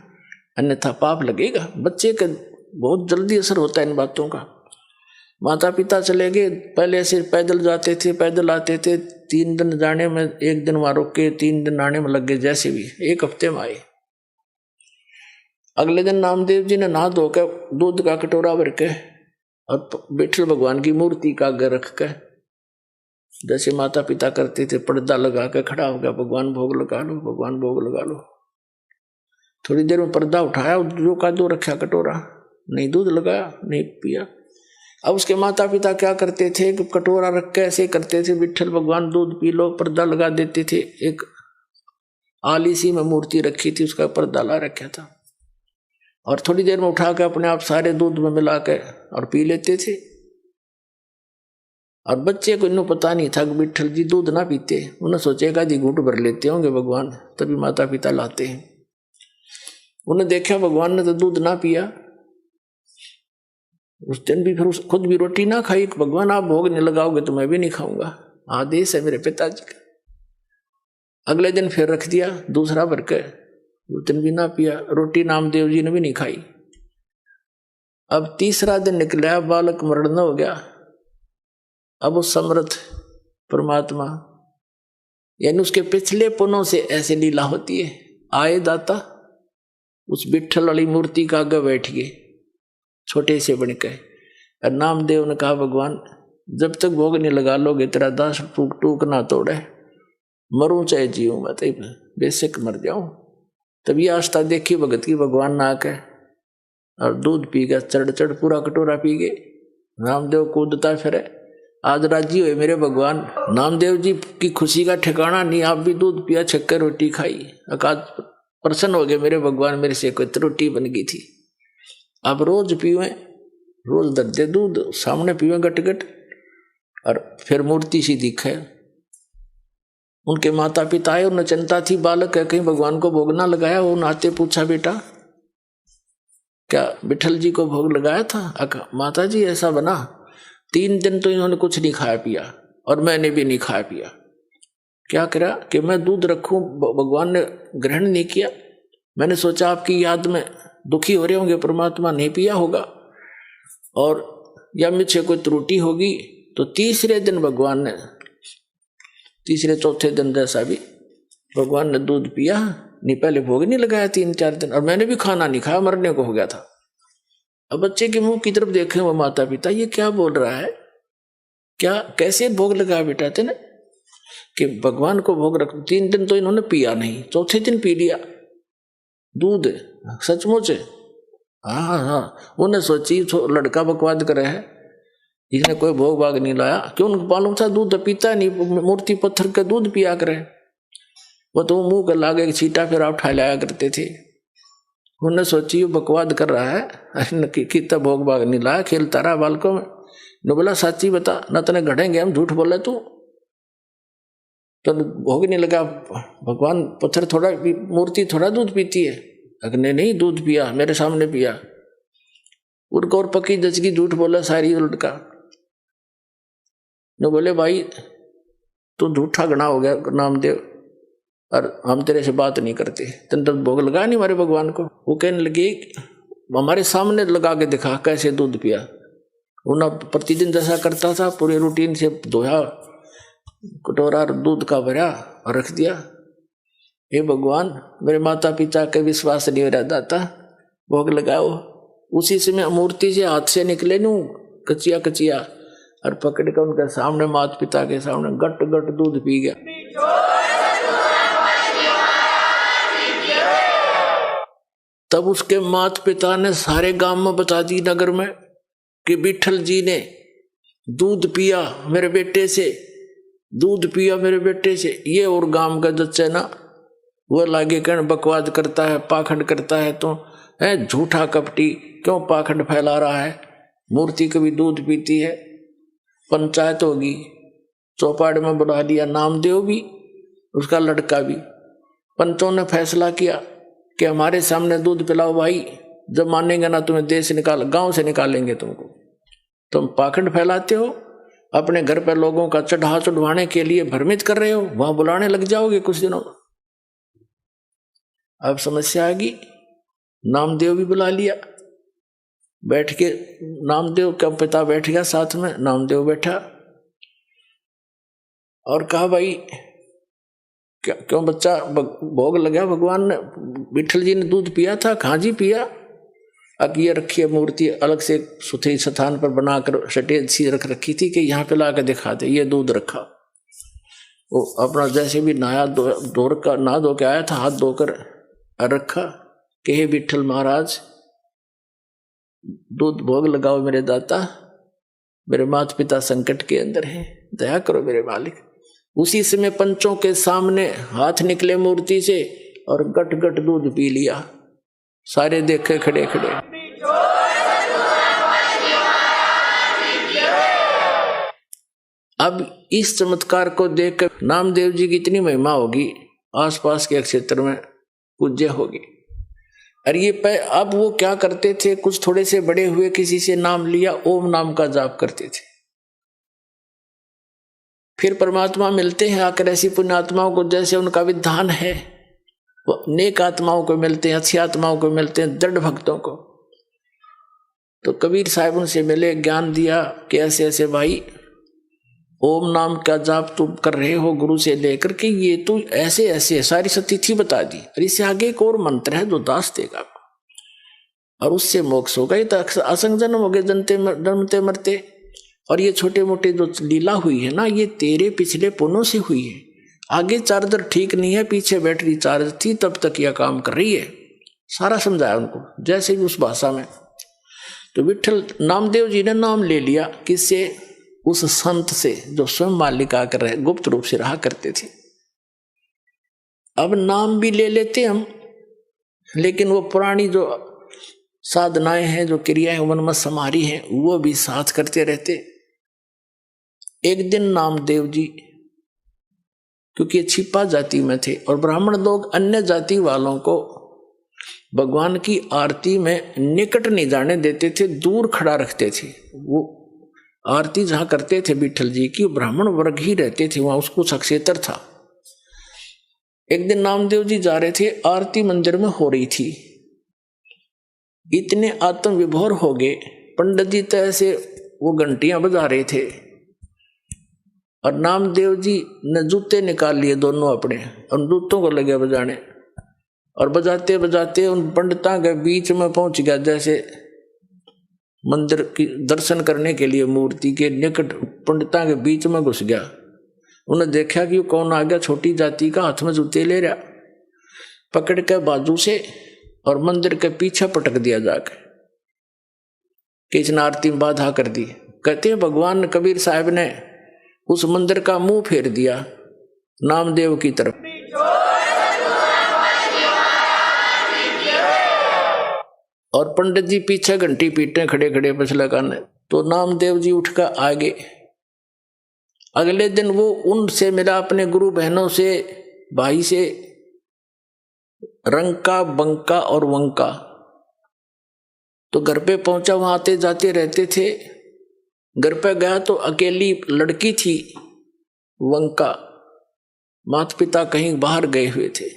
अन्यथा पाप लगेगा। बच्चे का बहुत जल्दी असर होता है इन बातों का। माता पिता चले गए, पहले से पैदल जाते थे, पैदल आते थे, 3 दिन जाने में, 1 दिन वहां रुक के 3 दिन आने में लग गए, जैसे भी 1 हफ्ते में आए। अगले दिन नामदेव जी ने नहा धोकर दूध का कटोरा भर के और विठल भगवान की मूर्ति का आगे रख के, जैसे माता पिता करते थे, पर्दा लगा के खड़ा हो गया, भगवान भोग लगा लो, भगवान भोग लगा लो। थोड़ी देर में पर्दा उठाया, जो का दो रखा कटोरा, नहीं दूध लगाया, नहीं पिया। अब उसके माता पिता क्या करते थे कि कटोरा रख के ऐसे करते थे, विठल भगवान दूध पी लो, पर्दा लगा देते थे। एक आली सी में मूर्ति रखी थी, उसका पर्दा ला रखा था, और थोड़ी देर में उठा के अपने आप सारे दूध में मिला के और पी लेते थे। और बच्चे को इन्हों पता नहीं था कि विठल जी दूध ना पीते, उन्हें सोचेगा जी घूंट भर लेते होंगे भगवान, तभी माता पिता लाते हैं। उन्हें देखा भगवान ने तो दूध ना पिया, उस दिन भी फिर खुद भी रोटी ना खाई। भगवान आप भोग नहीं लगाओगे तो मैं भी नहीं खाऊंगा, आदेश है मेरे पिताजी का। अगले दिन फिर रख दिया दूसरा भर के, उस दिन भी ना पिया, रोटी नामदेव जी ने भी नहीं खाई। अब तीसरा दिन निकला, बालक मरण हो गया। अब उस समर्थ परमात्मा, यानी उसके पिछले पुण्यों से ऐसे लीला होती है। आए दाता उस विठल वाली मूर्ति का आगे बैठ गए, छोटे से बन के। और नामदेव ने कहा, भगवान जब तक भोग नहीं लगा लोगे तेरा दास टूक टूक ना तोड़े, मरूं चाहे जीऊं, मैं तो बेशक मर जाऊं। तभी आस्था देखी भगत की, भगवान ना आके और दूध पी गया, चढ़ चढ़ पूरा कटोरा पी गए। नामदेव कूदता फिरे, आज राजी हुए मेरे भगवान। नामदेव जी की खुशी का ठिकाना नहीं, आप भी दूध पिया, छक्कर रोटी खाई, अकाज प्रसन्न हो गए मेरे भगवान, मेरे से कोई रोटी बन गई थी। अब रोज पीवे, रोज दर्दे दूध सामने पीवे गट गट, और फिर मूर्ति सी दिखे। उनके माता पिता आए, उन्हें चिंता थी, बालक है कहीं भगवान को भोग ना लगाया। वो नाते पूछा, बेटा क्या विठल जी को भोग लगाया था? माता जी ऐसा बना। 3 दिन तो इन्होंने कुछ नहीं खाया पिया और मैंने भी नहीं खाया पिया। क्या करा कि मैं दूध रखूं, भगवान ने ग्रहण नहीं किया। मैंने सोचा आपकी याद में दुखी हो रहे होंगे परमात्मा, नहीं पिया होगा और या मुझसे कोई त्रुटि होगी। तो तीसरे दिन भगवान ने, तीसरे चौथे दिन जैसा भी भगवान ने दूध पिया। नहीं पहले भोग नहीं लगाया 3-4 दिन, और मैंने भी खाना नहीं खाया, मरने को हो गया था। अब बच्चे के मुंह की तरफ देखे वो माता पिता, ये क्या बोल रहा है, क्या कैसे भोग लगाया बेटा तेने कि भगवान को भोग रख। 3 दिन तो इन्होंने पिया नहीं, चौथे दिन पी लिया दूध, सचमुच। हाँ हाँ, उन्हें सोची लड़का बकवाद करे है, इसने कोई भोग भाग नहीं लाया। क्यों? उनको मालूम था दूध पीता नहीं, मूर्ति पत्थर का दूध पिया करे। वो तो मुंह के लागे छीटा फिर आप उठा लाया करते थे। उन्हें सोची बकवाद कर रहा है, कितना भोग भाग नहीं लाया, खेलता रहा बालकों में। ने बोला सच्ची बता, न तने गढ़ेंगे हम, झूठ बोले तू तो भोग नहीं लगा। भगवान पत्थर थोड़ा, मूर्ति थोड़ा दूध पीती है। अगने नहीं दूध पिया, मेरे सामने पिया। उनको और पक्की दचकी झूठ बोला सारी लड़का ने। बोले भाई तू झूठा गणा हो गया नामदेव, और हम तेरे से बात नहीं करते, तेने तो भोग लगा नहीं हमारे भगवान को। वो कहने लगे हमारे सामने लगा के दिखा कैसे दूध पिया। उन्हें प्रतिदिन जैसा करता था, पूरे रूटीन से धोया, कटोरा दूध का भरा और रख दिया। हे भगवान, मेरे माता पिता के विश्वास नहीं हो रहा दाता, भोग लगाओ। उसी समय मूर्ति से हाथ से निकले नू कचिया कचिया, और पकड़ कर उनके सामने, माता पिता के सामने गट गट दूध पी गया। तब उसके माता पिता ने सारे गांव में बता दी, नगर में, कि विठल जी ने दूध पिया मेरे बेटे से, दूध पिया मेरे बेटे से। ये और गांव का जच्चा ना वो लागे कहने बकवाद करता है, पाखंड करता है, तो है झूठा कपटी, क्यों पाखंड फैला रहा है। मूर्ति कभी दूध पीती है। पंचायत होगी, चौपाड़ में बुला लिया नामदेव भी, उसका लड़का भी। पंचों ने फैसला किया कि हमारे सामने दूध पिलाओ भाई, जब मानेंगे ना तुम्हें देश निकाल, गांव से निकालेंगे तुमको। तुम पाखंड फैलाते हो, अपने घर पर लोगों का चढ़ाने के लिए भ्रमित कर रहे हो, वहां बुलाने लग जाओगे कुछ दिनों। अब समस्या आ गई, नामदेव भी बुला लिया। बैठ के नामदेव का पिता बैठ गया साथ में, नामदेव बैठा और कहा भाई क्यों बच्चा भोग लगा, भगवान ने, विठल जी ने दूध पिया था? कहाँ जी पिया। अब ये रखी है मूर्ति अलग से सुथरी स्थान पर बनाकर सटेज सी रख रखी थी कि यहाँ पे ला के दिखा दे, ये दूध रखा। वो अपना जैसे भी नहा धो के आया था, हाथ धोकर रखा कि हे विठल महाराज, दूध भोग लगाओ मेरे दाता, मेरे माता पिता संकट के अंदर हैं, दया करो मेरे मालिक। उसी समय पंचों के सामने हाथ निकले मूर्ति से और गट गट दूध पी लिया। सारे देखे खड़े खड़े। अब इस चमत्कार को देखकर नामदेव जी की इतनी महिमा होगी, आसपास के क्षेत्र में पूज्य होगी। और ये अब वो क्या करते थे, कुछ थोड़े से बड़े हुए, किसी से नाम लिया, ओम नाम का जाप करते थे। फिर परमात्मा मिलते हैं आकर ऐसी पुण्यात्माओं को, जैसे उनका विधान है, वो नेक आत्माओं को मिलते हैं, अच्छी आत्माओं को मिलते हैं, दृढ़ भक्तों को। तो कबीर साहब उनसे मिले, ज्ञान दिया कि ऐसे ऐसे भाई ओम नाम का जाप तुम कर रहे हो गुरु से लेकर के, ये तो ऐसे ऐसे सारी सतिथि बता दी, और इससे आगे एक और मंत्र है जो दास देगा आपको, और उससे मोक्ष होगा। ये तो असंग जन्म हो गए, जन्मते मरते। और ये छोटे मोटे जो लीला हुई है ना, ये तेरे पिछले पुण्यों से हुई है। आगे चार्जर ठीक नहीं है, पीछे बैटरी चार्ज थी, तब तक यह काम कर रही है। सारा समझाया उनको, जैसे भी उस भाषा में। तो विठल नामदेव जी ने नाम ले लिया, किससे? उस संत से जो स्वयं मालिक आकर रहे, गुप्त रूप से रहा करते थे। अब नाम भी ले लेते हम, लेकिन वो पुरानी जो साधनाएं हैं, जो क्रियाएं मन में समारी हैं, वो भी साथ करते रहते। एक दिन नामदेव जी, क्योंकि ये छिपा जाति में थे और ब्राह्मण लोग अन्य जाति वालों को भगवान की आरती में निकट नहीं जाने देते थे, दूर खड़ा रखते थे। वो आरती जहां करते थे विठल जी की, ब्राह्मण वर्ग ही रहते थे वहां, उसको सक्षेत्र था। एक दिन नामदेव जी जा रहे थे, आरती मंदिर में हो रही थी, इतने आत्म विभोर हो गए, पंडित जी तो ऐसे वो घंटियां बजा रहे थे और नामदेव जी ने जूते निकाल लिए दोनों अपने और जूतों को लगे बजाने, और बजाते बजाते उन पंडितों के बीच में पहुंच गया, जैसे मंदिर की दर्शन करने के लिए मूर्ति के निकट पंडितों के बीच में घुस गया। उन्हें देखा कि कौन आ गया, छोटी जाति का, हाथ में जूते ले रहा, पकड़ के बाजू से और मंदिर के पीछे पटक दिया जाके, किचन आरती में बाधा कर दी। कहते हैं भगवान कबीर साहब ने उस मंदिर का मुंह फेर दिया नामदेव की तरफ। और पंडित जी पीछे घंटी पीटे खड़े खड़े पछला करने, तो नामदेव जी उठकर आगे। अगले दिन वो उनसे मिला, अपने गुरु बहनों से, भाई से, रंका, बंका और वंका। तो घर पे पहुंचा, वहां आते जाते रहते थे। घर पे गया तो अकेली लड़की थी वंका, माता पिता कहीं बाहर गए हुए थे।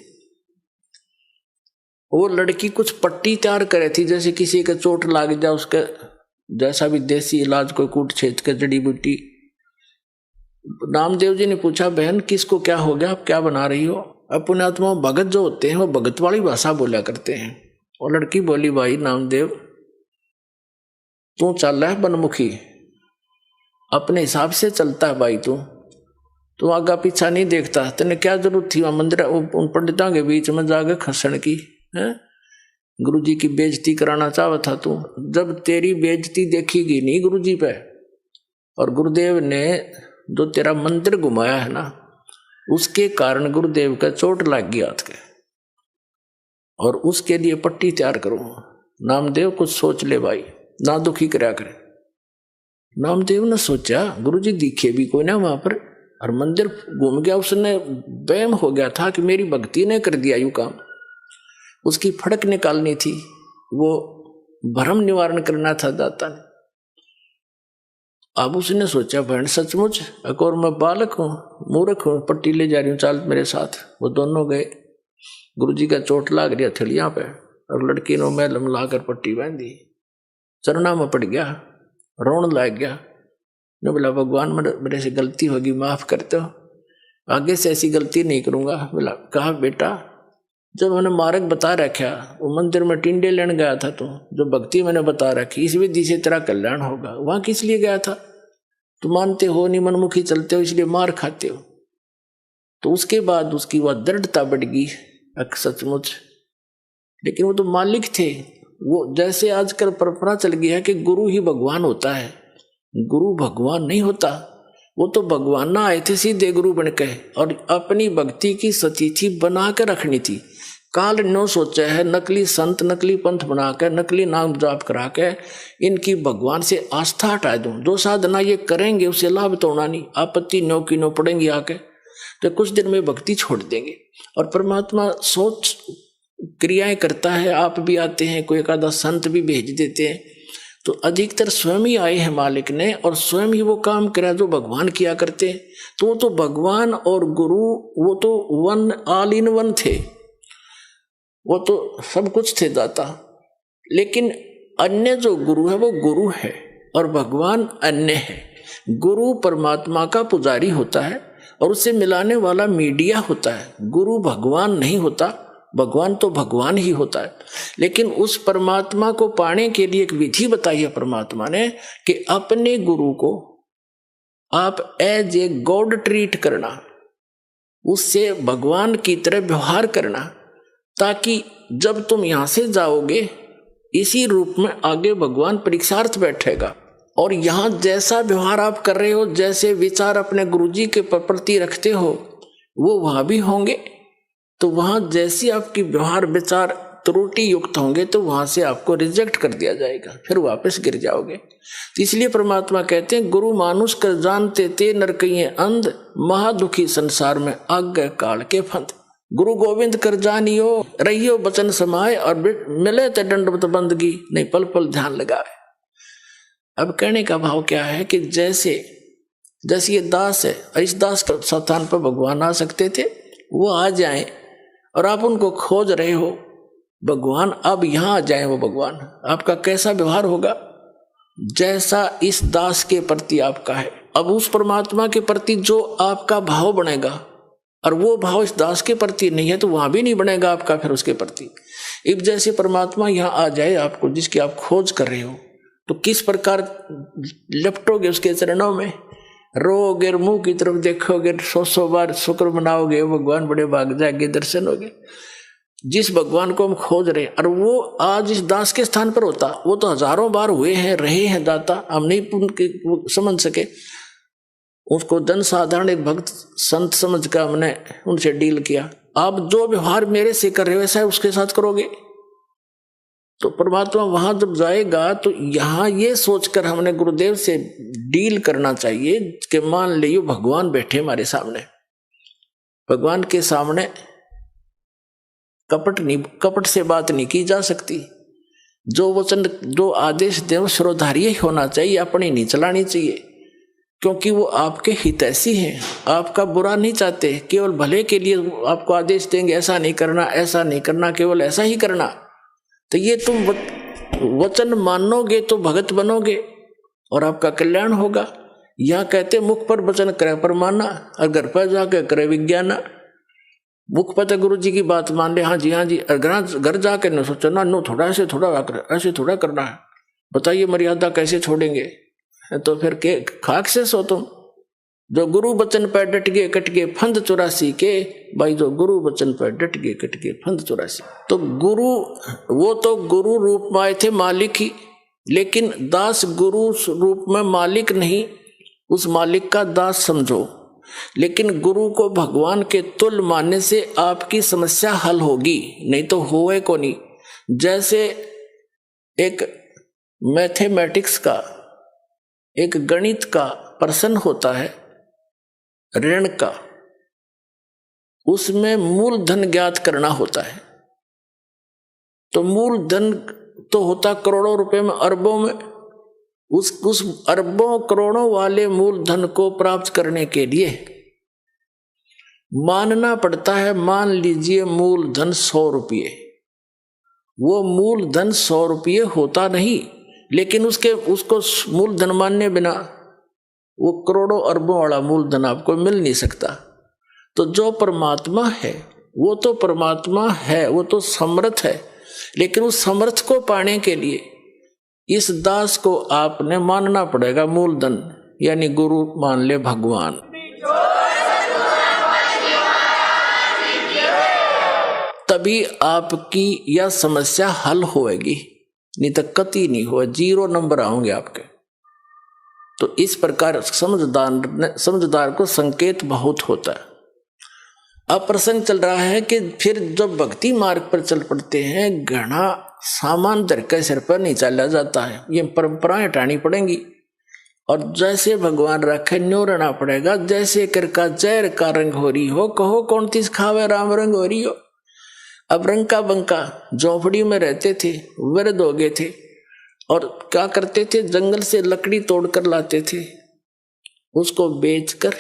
वो लड़की कुछ पट्टी तैयार करे थी, जैसे किसी के चोट लाग जाए उसके जैसा भी देसी इलाज, कोई कूट छेद के जड़ी बूटी। नामदेव जी ने पूछा, बहन किसको क्या हो गया, आप क्या बना रही हो? अपने आत्मा भगत जो होते हैं वो भगत वाली भाषा बोला करते हैं। और लड़की बोली, भाई नामदेव तू चल रहा है बनमुखी, अपने हिसाब से चलता है भाई, तू आगा पीछा नहीं देखता, तेने क्या जरूरत थी वहां मंदिर उन पंडितों के बीच में जाकर खसण की है? गुरुजी की बेइज्जती कराना चाहता था तू। जब तेरी बेइज्जती देखी नहीं गुरुजी पे, और गुरुदेव ने जो तेरा मंदिर घुमाया है ना, उसके कारण गुरुदेव का चोट लग गई हाथ के, और उसके लिए पट्टी तैयार करो। नामदेव कुछ सोच ले भाई, ना दुखी कराया करे। नामदेव ने सोचा गुरुजी दिखे भी कोई ना वहां पर, और मंदिर घूम गया, उसने वहम हो गया था कि मेरी भक्ति ने कर दिया यू काम। उसकी फड़क निकालनी थी, वो भ्रम निवारण करना था दाता ने। अब उसने सोचा बहन सचमुच एक और मैं बालक हूं, मूर्ख हूं, पट्टी ले जा रही हूं, चाल मेरे साथ। वो दोनों गए, गुरुजी का चोट लाग रही हथेलियां पे, और लड़की ने मैलम लाकर पट्टी बांध दी, चरणा में पड़ गया, रोन लग गया। ने बोला भगवान मेरे से गलती होगी, माफ करते हो, आगे से ऐसी गलती नहीं करूंगा। बोला कहा बेटा, जब मैंने मार्ग बता रखा, वो मंदिर में टिंडे लेने गया था तो जो भक्ति मैंने बता रखी, इस विधि से तेरा कल्याण होगा, वहां किस लिए गया था? तुम मानते हो नहीं, मनमुखी चलते हो, इसलिए मार खाते हो। तो उसके बाद उसकी वह दृढ़ता बढ़ गई सचमुच। लेकिन वो तो मालिक थे, वो जैसे आजकल परंपरा चल गई है कि गुरु ही भगवान होता है, गुरु भगवान नहीं होता। वो तो भगवान ना आए थे सीधे गुरु बनके, और अपनी भक्ति की सतिथि बना के रखनी थी। काल नो सोचा है नकली संत, नकली पंथ बना के, नकली नाम जाप करा के इनकी भगवान से आस्था हटा दूं। जो साधना ये करेंगे उससे लाभ तो होना नहीं, आपत्ति नो की नो पड़ेंगी आके, तो कुछ दिन में भक्ति छोड़ देंगे। और परमात्मा सोच क्रियाएं करता है, आप भी आते हैं, कोई एक आधा संत भी भेज देते हैं, तो अधिकतर स्वयं ही आए हैं मालिक ने, और स्वयं ही वो काम करा जो भगवान किया करते हैं। तो वो तो भगवान और गुरु वो तो वन, ऑल इन वन थे, वो तो सब कुछ थे दाता। लेकिन अन्य जो गुरु है वो गुरु है और भगवान अन्य है। गुरु परमात्मा का पुजारी होता है और उससे मिलाने वाला मीडिया होता है। गुरु भगवान नहीं होता, भगवान तो भगवान ही होता है। लेकिन उस परमात्मा को पाने के लिए एक विधि बताई है परमात्मा ने कि अपने गुरु को आप एज ए गॉड ट्रीट करना, उससे भगवान की तरह व्यवहार करना, ताकि जब तुम यहां से जाओगे इसी रूप में आगे भगवान परीक्षार्थ बैठेगा। और यहां जैसा व्यवहार आप कर रहे हो, जैसे विचार अपने गुरुजी के प्रति रखते हो, वो वहां भी होंगे। तो वहां जैसी आपकी व्यवहार विचार त्रुटि युक्त होंगे तो वहां से आपको रिजेक्ट कर दिया जाएगा, फिर वापस गिर जाओगे। तो इसलिए परमात्मा कहते हैं गुरु मानुष कर जानते ते नरकइये अंध, महादुखी संसार में आज्ञा काल के फंद। गुरु गोविंद कर जानियो, रहियो बचन समाए, और मिले ते दंडवत बंदगी, नहीं पल पल ध्यान लगाए। अब कहने का भाव क्या है कि जैसे ये दास है, इस दास के स्थान पर भगवान आ सकते थे, वो आ जाएं, और आप उनको खोज रहे हो, भगवान अब यहां आ जाए, वो भगवान आपका कैसा व्यवहार होगा? जैसा इस दास के प्रति आपका है, अब उस परमात्मा के प्रति जो आपका भाव बनेगा, और वो भाव इस दास के प्रति नहीं है तो वहां भी नहीं बनेगा आपका फिर उसके प्रति। अब जैसे परमात्मा यहां आ जाए आपको, जिसकी आप खोज कर रहे हो, तो किस प्रकार लपटोगे उसके चरणों में, रोगे, मुंह की तरफ देखोगे, 100 बार शुक्र मनाओगे, भगवान बड़े भाग जाएंगे, दर्शन होगे। जिस भगवान को हम खोज रहे हैं, और वो आज इस दास के स्थान पर होता, वो तो हजारों बार हुए हैं, रहे हैं दाता, हम नहीं उनके समझ सके। उसको जन साधारण एक भक्त संत समझ कर हमने उनसे डील किया। आप जो व्यवहार मेरे से कर रहे हो वैसा उसके साथ करोगे, तो परमात्मा वहां जब जाएगा तो यहां ये सोचकर हमने गुरुदेव से डील करना चाहिए कि मान लियो भगवान बैठे हमारे सामने, भगवान के सामने कपट से बात नहीं की जा सकती। जो वचन, जो आदेश देव श्रोधार्य ही होना चाहिए, अपनी नहीं चलानी चाहिए, क्योंकि वो आपके हितैषी हैं, आपका बुरा नहीं चाहते, केवल भले के लिए आपको आदेश देंगे, ऐसा नहीं करना, ऐसा नहीं करना, केवल ऐसा ही करना। तो ये तुम वचन मानोगे तो भगत बनोगे और आपका कल्याण होगा। यह कहते मुख पर वचन करे पर माना, और घर पर जाके करे विज्ञाना। मुख पर तो गुरु जी की बात मान ले, हाँ जी हाँ जी, घर जाके न सोचो ना, नो थोड़ा ऐसे थोड़ा करना है, बताइए मर्यादा कैसे छोड़ेंगे? तो फिर के खाक से सो तुम। जो गुरु वचन पर डट गए कट गए फंद 84 के, भाई जो गुरु वचन पर डट गए कट गए फंद 84। तो गुरु, वो तो गुरु रूप में आए थे मालिक ही, लेकिन दास गुरु रूप में मालिक नहीं, उस मालिक का दास समझो। लेकिन गुरु को भगवान के तुल्य मानने से आपकी समस्या हल होगी, नहीं तो होए को नहीं। जैसे एक मैथमेटिक्स का, एक गणित का प्रश्न होता है ऋण का, उसमें मूलधन ज्ञात करना होता है। तो मूलधन तो होता करोड़ों रुपए में, अरबों में। उस अरबों करोड़ों वाले मूलधन को प्राप्त करने के लिए मानना पड़ता है, मान लीजिए मूलधन 100 रुपये। वो मूलधन 100 रुपये होता नहीं, लेकिन उसको मूलधन मानने बिना वो करोड़ों अरबों वाला मूलधन आपको मिल नहीं सकता। तो जो परमात्मा है वो तो परमात्मा है, वो तो समर्थ है, लेकिन उस समर्थ को पाने के लिए इस दास को आपने मानना पड़ेगा मूलधन, यानी गुरु मान ले भगवान। तभी आपकी यह समस्या हल होएगी, नहीं तो कति नहीं हुआ, 0 नंबर आओगे आपके। तो इस प्रकार समझदार को संकेत बहुत होता है। अब प्रसंग चल रहा है कि फिर जब भक्ति मार्ग पर चल पड़ते हैं, घना सामान धर के सिर पर नहीं चला जाता है, ये परंपराएं हटानी पड़ेंगी। और जैसे भगवान रखे न्यो रहना पड़ेगा। जैसे कर का जहर का रंग हो रही हो, कहो कौन तीस खावे राम रंग हो रही हो। अब रंका बंका झोपड़ी में रहते थे, वृद्ध हो गए थे, और क्या करते थे, जंगल से लकड़ी तोड़कर लाते थे, उसको बेचकर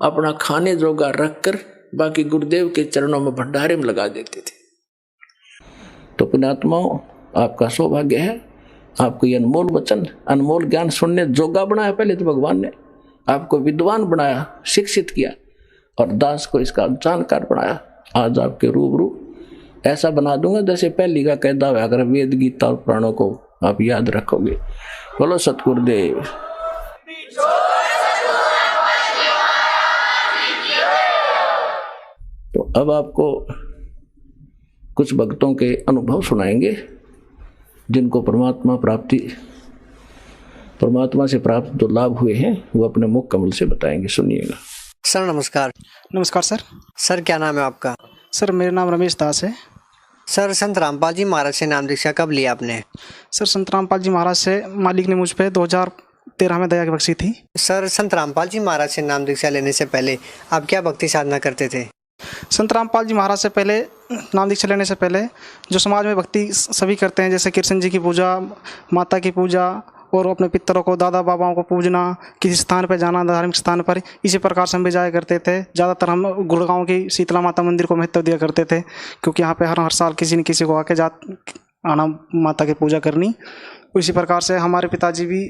अपना खाने जोगा रखकर बाकी गुरुदेव के चरणों में भंडारे में लगा देते थे। तो पुण्यात्माओं, आपका सौभाग्य है, आपको ये अनमोल वचन, अनमोल ज्ञान सुनने जोगा बनाया। पहले तो भगवान ने आपको विद्वान बनाया, शिक्षित किया, और दास को इसका जानकार बनाया। आज आपके रूबरू ऐसा बना दूंगा जैसे पहली का कहता हुआ, अगर वेद गीता और पुराणों को आप याद रखोगे। बोलो सतगुरुदेव। तो अब आपको कुछ भक्तों के अनुभव सुनाएंगे, जिनको परमात्मा से प्राप्त जो लाभ हुए हैं वो अपने मुख कमल से बताएंगे। सुनिएगा। सर नमस्कार। नमस्कार सर। सर क्या नाम है आपका? सर मेरा नाम रमेश दास है। सर संत रामपाल जी महाराज से नाम दीक्षा कब लिया आपने? सर संत रामपाल जी महाराज से मालिक ने मुझ पे 2013 में दया बख्शी थी। सर संत रामपाल जी महाराज से नाम दीक्षा लेने से पहले आप क्या भक्ति साधना करते थे? संत रामपाल जी महाराज से पहले, नाम दीक्षा लेने से पहले, जो समाज में भक्ति सभी करते हैं, जैसे कृष्ण जी की पूजा, माता की पूजा और अपने पितरों को, दादा बाबाओं को पूजना, किसी स्थान पर जाना, धार्मिक स्थान पर, इसी प्रकार से हम भी जाया करते थे। ज़्यादातर हम गुड़गांव की शीतला माता मंदिर को महत्व दिया करते थे, क्योंकि यहाँ पे हर साल किसी न किसी को आके आना माता की पूजा करनी। इसी प्रकार से हमारे पिताजी भी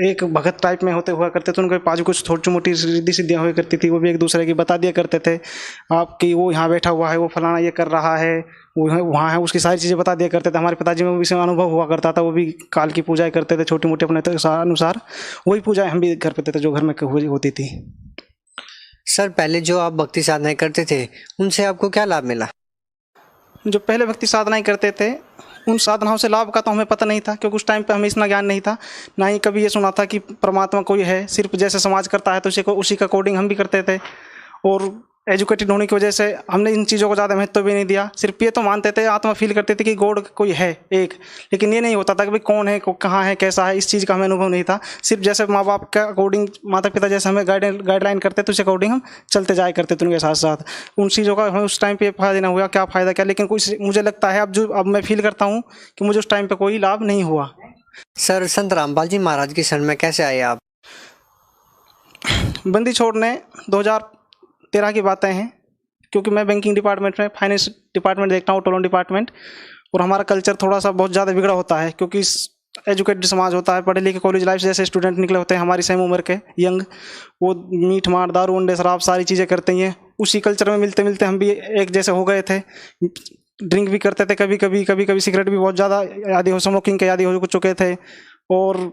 एक भगत टाइप में होते हुआ करते थे। उनके पास कुछ छोटी मोटी रिद्धि सिद्धियाँ हुआ करती थी, वो भी एक दूसरे की बता दिया करते थे। आपकी वो यहाँ बैठा हुआ है, वो फलाना ये कर रहा है, वो वहाँ है, उसकी सारी चीज़ें बता दिया करते थे। हमारे पिताजी में भी अनुभव हुआ करता था, वो भी काल की पूजाएं करते थे छोटी मोटी अपने अनुसार। वही पूजाएं हम भी कर पाते थे जो घर में होती थी। सर, पहले जो आप भक्ति साधनाएं करते थे, उनसे आपको क्या लाभ मिला? जो पहले भक्ति साधनाएं करते थे, उन साधनाओं से लाभ का तो हमें पता नहीं था, क्योंकि उस टाइम पे हमें इतना ज्ञान नहीं था। ना ही कभी ये सुना था कि परमात्मा कोई है। सिर्फ जैसे समाज करता है तो उसी का अकॉर्डिंग हम भी करते थे। और एजुकेटेड होने की वजह से हमने इन चीज़ों को ज़्यादा महत्व भी नहीं दिया। सिर्फ ये तो मानते थे, आत्मा फील करते थे कि गॉड कोई है एक, लेकिन ये नहीं होता था कि भाई कौन है, कहाँ है, कैसा है, इस चीज़ का हमें अनुभव नहीं था। सिर्फ जैसे माँ बाप के अकॉर्डिंग, माता पिता जैसे हमें गाइडलाइन करते थे, उस अकॉर्डिंग हम चलते जाया करते थे उनके साथ साथ। उन चीज़ों का हमें उस टाइम पे फ़ायदा नहीं हुआ, क्या फ़ायदा क्या, लेकिन कुछ मुझे लगता है अब मैं फील करता हूँ कि मुझे उस टाइम पर कोई लाभ नहीं हुआ। सर, संत रामपाल जी महाराज की शरण में कैसे आए आप? बंदी छोड़ने 2013 की बातें हैं, क्योंकि मैं बैंकिंग डिपार्टमेंट में, फाइनेंस डिपार्टमेंट देखता हूँ, टोलन डिपार्टमेंट। और हमारा कल्चर थोड़ा सा बहुत ज़्यादा बिगड़ा होता है, क्योंकि एजुकेटेड समाज होता है, पढ़े लिखे कॉलेज लाइफ जैसे स्टूडेंट निकले होते हैं हमारी सेम उम्र के यंग। वो मीट मार, दारू अंडे शराब सारी चीज़ें करते हैं। उसी कल्चर में मिलते मिलते हम भी एक जैसे हो गए थे। ड्रिंक भी करते थे, कभी कभी सिगरेट भी बहुत ज़्यादा आदी हो, स्मोकिंग के आदी हो चुके थे। और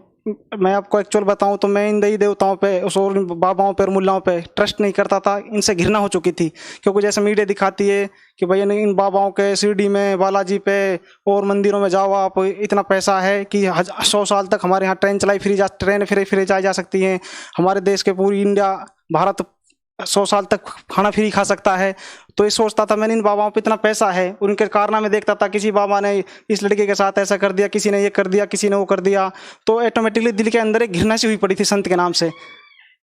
मैं आपको एक्चुअल बताऊं तो मैं इन देवी देवताओं पे, उस और बाबाओं पे और मुल्लाओं पे ट्रस्ट नहीं करता था। इनसे घृणा हो चुकी थी, क्योंकि जैसे मीडिया दिखाती है कि भाई इन बाबाओं के शिरडी में, बालाजी पे और मंदिरों में जाओ आप, इतना पैसा है कि 100 साल तक हमारे यहाँ ट्रेन चलाई ट्रेन फ्री जा सकती हैं। हमारे देश के पूरी इंडिया, भारत 100 साल तक खाना फ्री खा सकता है। तो ये सोचता था मैंने, इन बाबाओं पे इतना पैसा है, उनके कारनामे देखता था, किसी बाबा ने इस लड़के के साथ ऐसा कर दिया, किसी ने ये कर दिया, किसी ने वो कर दिया। तो ऑटोमेटिकली दिल के अंदर एक घृणा सी हुई पड़ी थी संत के नाम से।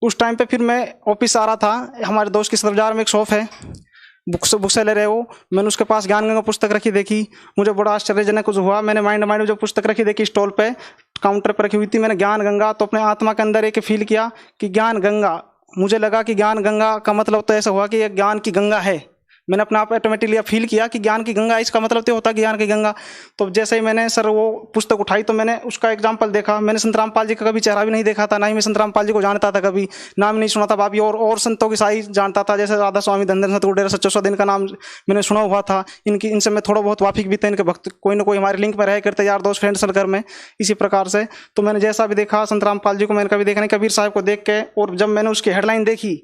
उस टाइम पे फिर मैं ऑफिस आ रहा था, हमारे दोस्त की सदर बाजार में एक शॉप है, बुक से ले रहे हो। मैंने उसके पास ज्ञान गंगा पुस्तक रखी देखी, मुझे बड़ा आश्चर्यजनक कुछ हुआ। मैंने माइंड में जो पुस्तक रखी देखी स्टॉल पे, काउंटर पर रखी हुई थी, मैंने ज्ञान गंगा, तो अपने आत्मा के अंदर एक फील किया कि ज्ञान गंगा। मुझे लगा कि ज्ञान गंगा का मतलब तो ऐसा हुआ कि ये ज्ञान की गंगा है। मैंने अपने आप ऑटोमेटिकली फील किया कि ज्ञान की गंगा, इसका मतलब तो होता है ज्ञान की गंगा। तो जैसे ही मैंने सर वो पुस्तक उठाई तो मैंने उसका एग्जाम्पल देखा। मैंने संत रामपाल जी का कभी चेहरा भी नहीं देखा था, ना ही मैं संत रामपाल जी को जानता था, कभी नाम नहीं सुना था। बाकी और संतों की सारी जानता था, जैसे राधा स्वामी, धनधन सत गुरुदेव सच्चो सौदा, इनका नाम मैंने सुना हुआ था। इनसे मैं थोड़ा बहुत वाकिफ भी था। इनके भक्त कोई ना कोई हमारे लिंक में रह करते, यार दोस्त, फ्रेंड सर्कल में, इसी प्रकार से। तो मैंने जैसा भी देखा संत रामपाल जी को, मैंने कभी देखा नहीं, कबीर साहब को देख के। और जब मैंने उसकी हेडलाइन देखी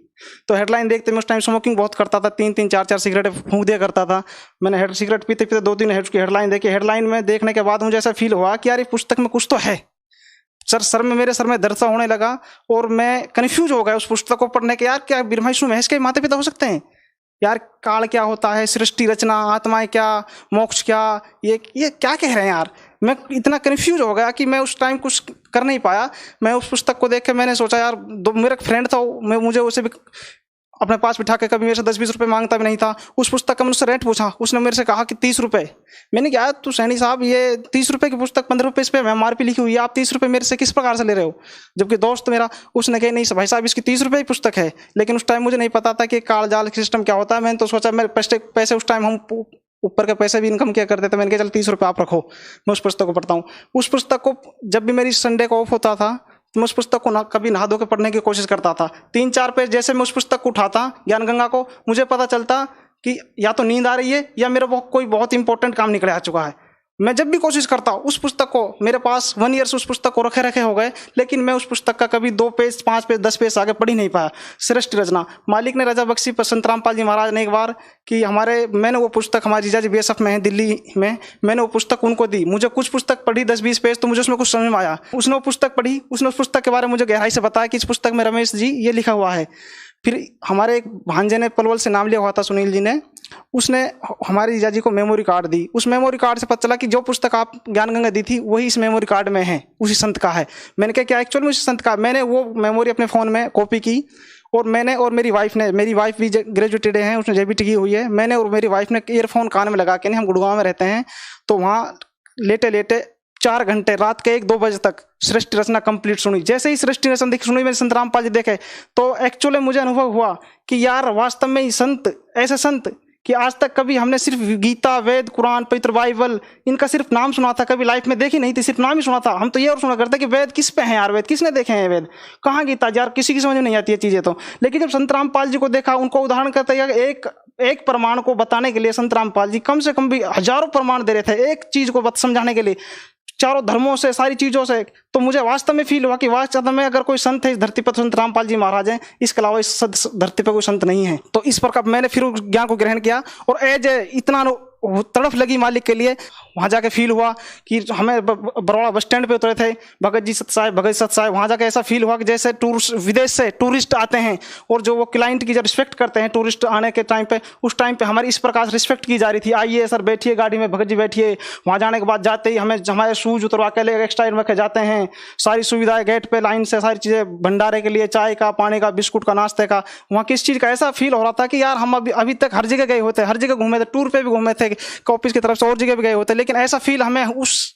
तो हेडलाइन देखते मैं उस टाइम स्मोकिंग बहुत करता था, 3-3 4-4 सिगरेट फूंक दिया करता था। मैंने सिगरेट पीते पीते 2-3 उसकी हेडलाइन देखी। हेडलाइन में देखने के बाद मुझे ऐसा फील हुआ कि यार ये पुस्तक में कुछ तो है। मेरे सर में दर्द सा होने लगा और मैं कन्फ्यूज हो गया उस पुस्तक को पढ़ने के। यार क्या ब्रह्मा विष्णु महेश के माता पिता हो सकते हैं? यार काल क्या होता है, सृष्टि रचना, आत्माएं क्या, मोक्ष क्या, ये क्या कह रहे हैं यार। मैं इतना कन्फ्यूज हो गया कि मैं उस टाइम कुछ कर नहीं पाया। मैं उस पुस्तक को देख के मैंने सोचा यार, मेरा फ्रेंड था, मुझे उसे भी अपने पास बिठा के कभी मेरे से 10-20 रुपये मांगता भी नहीं था। उस पुस्तक का मैंने उससे रेट पूछा, उसने मेरे से कहा कि 30 रुपये। मैंने कहा तू सैनी साहब, ये 30 रुपये की पुस्तक 15 रुपये इस पर MRP लिखी हुई है, आप 30 रुपये मेरे से किस प्रकार से ले रहे हो? जबकि दोस्त मेरा उसने कहा नहीं भाई साहब, इसकी 30 रुपये की पुस्तक है। लेकिन उस टाइम मुझे नहीं पता था कि काल जाल सिस्टम क्या होता है। मैंने तो सोचा, मैं पैसे उस टाइम हम ऊपर के पैसे भी इनकम किया करते थे। मैंने कहा चल 30 रुपये आप रखो, मैं उस पुस्तक को पढ़ता हूँ। उस पुस्तक को जब भी मेरी संडे को ऑफ होता था तो मैं उस पुस्तक को कभी नहा धो के पढ़ने की कोशिश करता था। 3-4 पेज जैसे मैं उस पुस्तक को उठाता, ज्ञान गंगा को, मुझे पता चलता कि या तो नींद आ रही है या मेरा कोई बहुत इंपॉर्टेंट काम निकल आ चुका है। मैं जब भी कोशिश करता उस पुस्तक को, मेरे पास 1 ईयर से उस पुस्तक को रखे हो गए, लेकिन मैं उस पुस्तक का कभी 2 पेज, 5 पेज, 10 पेज आगे पढ़ ही नहीं पाया। सृष्टि रचना मालिक ने रजा बख्शी पर संत रामपाल जी महाराज ने एक बार कि मैंने वो पुस्तक, हमारे जीजा जी BSF में है दिल्ली में, मैंने वो पुस्तक उनको दी। मुझे कुछ पुस्तक पढ़ी 10-20 पेज, तो मुझे उसमें कुछ समझ में आया। उसने वो पुस्तक पढ़ी, उसने उस पुस्तक के बारे में मुझे गहराई से बताया कि इस पुस्तक में रमेश जी ये लिखा हुआ है। फिर हमारे एक भांजे ने पलवल से नाम लिया हुआ था, सुनील जी ने, उसने हमारे जीजा जी को मेमोरी कार्ड दी। उस मेमोरी कार्ड से पता चला कि जो पुस्तक आप ज्ञान गंगा दी थी वही इस मेमोरी कार्ड में है, उसी संत का है। मैंने कहा क्या एक्चुअल में उसी संत का? मैंने वो मेमोरी अपने फ़ोन में कॉपी की और मैंने और मेरी वाइफ भी ग्रेजुएटेड है, उसने जेबीटी की हुई है। मैंने और मेरी वाइफ ने ईयरफोन कान में लगा के, नहीं हम गुड़गांव में रहते हैं, तो वहाँ लेटे लेटे 4 घंटे रात के 1-2 बजे तक सृष्टि रचना कंप्लीट सुनी। जैसे ही सृष्टि रचना सुनी, मैंने संत रामपाल जी देखे, तो एक्चुअली मुझे अनुभव हुआ कि यार वास्तव में ही संत, ऐसे संत कि आज तक कभी हमने सिर्फ गीता, वेद, कुरान, पवित्र बाइबल, इनका सिर्फ नाम सुना था, कभी लाइफ में देखी नहीं थी, सिर्फ नाम ही सुना था। हम तो ये और सुना करते कि वेद किस पे हैं यार, वेद किसने देखे हैं, वेद कहाँ, गीता यार किसी की समझ में नहीं आती है चीज़ें तो। लेकिन जब संत रामपाल जी को देखा, उनको उदाहरण करते हैं, एक प्रमाण को बताने के लिए संत रामपाल जी कम से कम भी हजारों प्रमाण दे रहे थे एक चीज़ को समझाने के लिए, चारों धर्मों से, सारी चीज़ों से। तो मुझे वास्तव में फील हुआ कि वास्तव में अगर कोई संत है इस धरती पर तो संत रामपाल जी महाराज हैं, इसके अलावा इस धरती पर कोई संत नहीं है। तो इस प्रकार मैंने फिर उस ज्ञान को ग्रहण किया और एज इतना तड़फ लगी मालिक के लिए। वहाँ जाके फील हुआ कि हमें बरौड़ा बस स्टैंड पे उतरे थे, भगत सत साहब, वहाँ जाके ऐसा फील हुआ कि जैसे विदेश से टूरिस्ट आते हैं और जो वो क्लाइंट की जो रिस्पेक्ट करते हैं टूरिस्ट आने के टाइम पे, उस टाइम पे हमारी इस प्रकार से रिस्पेक्ट की जा रही थी। आइए सर बैठिए गाड़ी में, भगत जी बैठिए। वहाँ जाने के बाद जाते ही हमें हमारे शूज उतरवा के ले एक्स्ट्रा में के जाते हैं, सारी सुविधाएं गेट पे लाइन से, सारी चीज़ें भंडारे के लिए, चाय का, पानी का, बिस्कुट का, नाश्ते का। वहाँ किस चीज़ का ऐसा फील हो रहा था कि यार हम अभी तक हर जगह गए होते, हर जगह घूमे थे, टूर पे भी घूमे थे, ऑफिस की तरफ से और जगह भी गए होते, लेकिन ऐसा फील हमें उस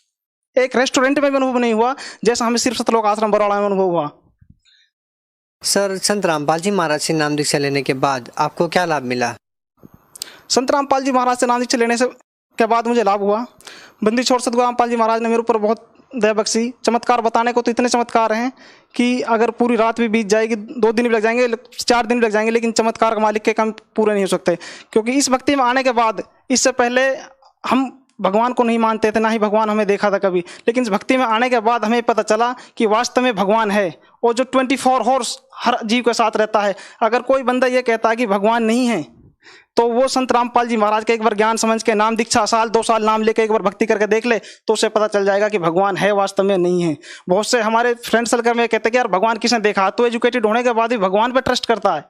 एक रेस्टोरेंट में भी अनुभव नहीं हुआ जैसा हमें सिर्फ सतलोक आश्रम बरौड़ा में अनुभव हुआ। सर, संत रामपाल जी महाराज से नाम दीक्षा लेने के बाद आपको क्या लाभ मिला? संत रामपाल जी महाराज से नाम दीक्षा लेने के बाद मुझे लाभ हुआ। बंदी छोड़ सतगुरु रामपाल जी महाराज ने मेरे ऊपर बहुत दया बख्शी। चमत्कार बताने को तो इतने चमत्कार हैं कि अगर पूरी रात भी बीत जाएगी, 2 दिन भी लग जाएंगे, 4 दिन भी लग जाएंगे, लेकिन चमत्कार का मालिक के काम पूरे नहीं हो सकते। क्योंकि इस भक्ति में आने के बाद, इससे पहले हम भगवान को नहीं मानते थे, ना ही भगवान हमें देखा था कभी, लेकिन इस भक्ति में आने के बाद हमें पता चला कि वास्तव में भगवान है और जो 24 हॉर्स हर जीव के साथ रहता है। अगर कोई बंदा ये कहता है कि भगवान नहीं है, तो वो संत रामपाल जी महाराज के एक बार ज्ञान समझ के नाम दीक्षा 1-2 साल नाम लेके एक बार भक्ति करके देख ले, तो उसे पता चल जाएगा कि भगवान है वास्तव में नहीं है। बहुत से हमारे फ्रेंड सर्कल में कहते हैं कि यार भगवान किसने देखा, तो एजुकेटेड होने के बाद भी भगवान पे ट्रस्ट करता है।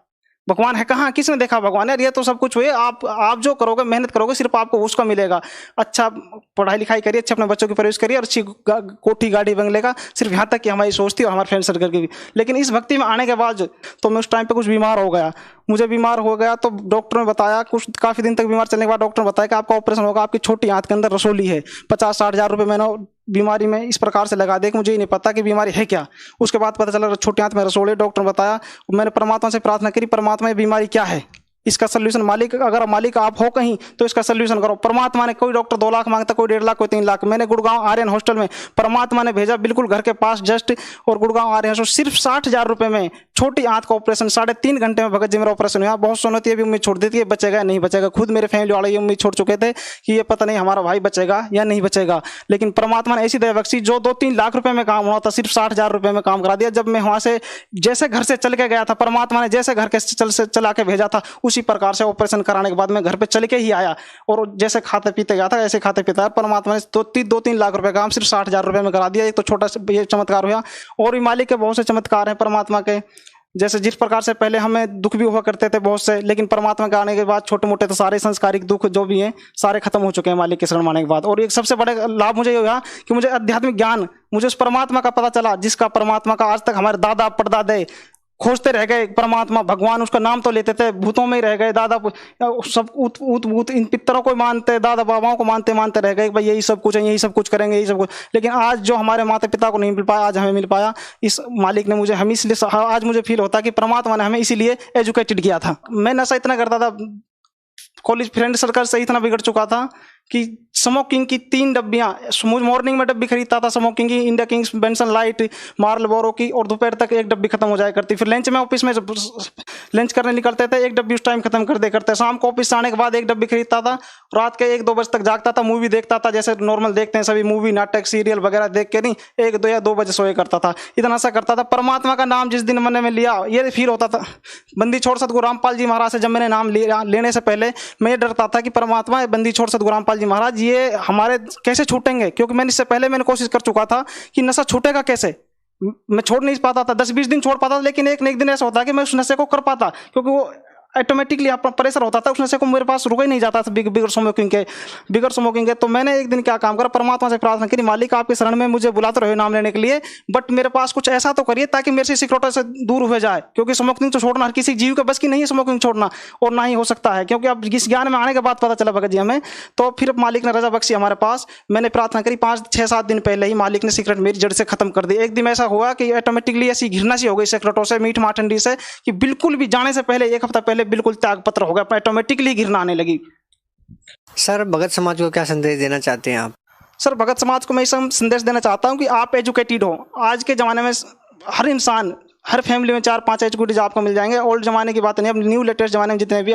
भगवान है कहाँ, किसने देखा भगवान? यार ये तो सब कुछ हुए, आप जो करोगे, मेहनत करोगे, सिर्फ आपको उसका मिलेगा। अच्छा पढ़ाई लिखाई करिए, अच्छे अपने बच्चों की परवरिश करिए और अच्छी कोठी गाड़ी बंगले का, सिर्फ यहाँ तक कि हमारी सोच थी और हमारे फ्रेंड सर्कल की भी। लेकिन इस भक्ति में आने के बाद तो मैं उस टाइम पे कुछ बीमार हो गया। मुझे बीमार हो गया तो डॉक्टर ने बताया, कुछ काफ़ी दिन तक बीमार चलने के बाद डॉक्टर ने बताया कि आपका ऑपरेशन होगा, आपकी छोटी आंत के अंदर रसोली है। 50-60 हज़ार रुपये मैंने बीमारी में इस प्रकार से लगा दे कि मुझे ही नहीं पता कि बीमारी है क्या। उसके बाद पता चला छोटी आंत में रसोली, डॉक्टर ने बताया। मैंने परमात्मा से प्रार्थना करी, परमात्मा ये बीमारी क्या है, इसका सोल्यूशन मालिक, अगर मालिक आप हो कहीं तो इसका सोल्यूशन करो। परमात्मा ने, कोई डॉक्टर 2 लाख मांगता, कोई 1.5 लाख, कोई 3 लाख। मैंने गुड़गांव आर्यन हॉस्टल में परमात्मा ने भेजा, बिल्कुल घर के पास जस्ट, और गुड़गांव आर्यन हॉस्टल सिर्फ 60,000 रुपये में छोटी आंत का ऑपरेशन 3.5 घंटे में भगत जी मेरा ऑपरेशन हुआ। बहुत सोनती है भी उम्मीद छोड़ देती है बचेगा या नहीं बचेगा। खुद मेरे फैमिली वाले ये उम्मीद छोड़ चुके थे कि ये पता नहीं हमारा भाई बचेगा या नहीं बचेगा, लेकिन परमात्मा ने ऐसी दया बख्शी, जो 2-3 लाख रुपये में काम होना था सिर्फ 60,000 रुपये में काम करा दिया। जब मैं वहाँ से जैसे घर से चल के गया था, परमात्मा ने जैसे घर के चला के भेजा था, उसी प्रकार से ऑपरेशन कराने के बाद मैं घर पे चल के ही आया और जैसे खाते पीते गया था ऐसे खाते पीता है। परमात्मा ने 2-3 लाख रुपए का काम सिर्फ 60,000 रुपये में करा दिया। एक तो छोटा ये चमत्कार हुआ, और भी मालिक के बहुत से चमत्कार हैं परमात्मा के। जैसे जिस प्रकार से पहले हमें दुख भी हुआ करते थे बहुत से, लेकिन परमात्मा के आने के बाद छोटे मोटे तो सारे संस्कारिक दुख जो भी हैं सारे खत्म हो चुके हैं मालिक के शरण माने के बाद। और एक सबसे बड़ा लाभ मुझे ये हुआ कि मुझे आध्यात्मिक ज्ञान, मुझे उस परमात्मा का पता चला, जिसका परमात्मा का आज तक हमारे दादा परदादे खोजते रह गए। परमात्मा भगवान उसका नाम तो लेते थे, भूतों में ही रह गए। दादा सब भूत इन पितरों को मानते, दादा बाबाओं को मानते मानते रह गए भाई यही सब कुछ है, यही सब कुछ करेंगे, यही सब कुछ। लेकिन आज जो हमारे माता पिता को नहीं मिल पाया, आज हमें मिल पाया। इस मालिक ने मुझे, हम इसलिए आज मुझे फील होता है कि परमात्मा ने हमें इसीलिए एजुकेटेड किया था। मैं नशा इतना करता था, कॉलेज फ्रेंड सर्कल से इतना बिगड़ चुका था कि स्मोकिंग की 3 डब्बियाँ, मॉर्निंग में डब्बी खरीदता था स्मोकिंग की, India Kings, Benson Light, Marlboro की, और दोपहर तक 1 डब्बी खत्म हो जाया करती। फिर लंच में ऑफिस में लंच करने निकलते थे, 1 डब्बी उस टाइम खत्म कर दे करते। शाम को ऑफिस से आने के बाद 1 डब्बी खरीदता था, रात के 1-2 बजे तक जागता था, मूवी देखता था, जैसे नॉर्मल देखते हैं सभी मूवी, नाटक, सीरियल वगैरह देख के नहीं, 1 या 2 बजे सोए करता था। इतना सा करता था। परमात्मा का नाम जिस दिन मन में लिया, ये फील होता था। बंदी छोड़ सतगुरु रामपाल जी महाराज से जब मैंने नाम लेने से पहले मैं ये डरता था कि परमात्मा, बंदी छोड़ सतगुरु रामपाल जी महाराज ये हमारे कैसे छूटेंगे, क्योंकि मैंने इससे पहले कोशिश कर चुका था कि नशा छूटेगा कैसे। मैं छोड़ नहीं पाता था, 10-20 दिन छोड़ पाता था, लेकिन एक न एक दिन ऐसा होता है कि मैं उस नशे को कर पाता, क्योंकि वो ऑटोमेटिकली प्रेशर होता था, उस नशे को मेरे पास रुका ही नहीं जाता था बिगर स्मोकिंग के। तो मैंने एक दिन क्या काम करा, परमात्मा से प्रार्थना करी, मालिक आपके शरण में मुझे बुलाते रहे नाम लेने के लिए, बट मेरे पास कुछ ऐसा तो करिए ताकि मेरे से सिगरेटों से दूर हो जाए, क्योंकि स्मोकिंग तो छोड़ना हर किसी जीव के बस की नहीं है, स्मोकिंग छोड़ना, और ना ही हो सकता है, क्योंकि अब इस ज्ञान में आने के बाद पता चला भगत जी हमें। तो फिर मालिक ने रजा बख्शी हमारे पास, मैंने प्रार्थना करी, 5-6-7 दिन पहले ही मालिक ने सिगरेट मेरी जड़ से खत्म कर दी। एक दिन ऐसा हुआ कि ऑटोमेटिकली ऐसी घृणा सी हो गई सिगरेटों से, मीठ माठंडी से, कि बिल्कुल भी जाने से पहले 1 हफ्ता पहले बिल्कुल त्याग पत्र हो गया, ऑटोमेटिकली घृणा आने लगी। सर भगत समाज को क्या संदेश देना चाहते हैं आप? सर भगत समाज को मैं संदेश देना चाहता हूँ कि आप एजुकेटेड हो। आज के ज़माने में हर इंसान, हर फैमिली में 4-5 एजुकेटेड आपको मिल जाएंगे। ओल्ड जमाने की बात नहीं, अब न्यू लेटेस्ट जमाने में जितने भी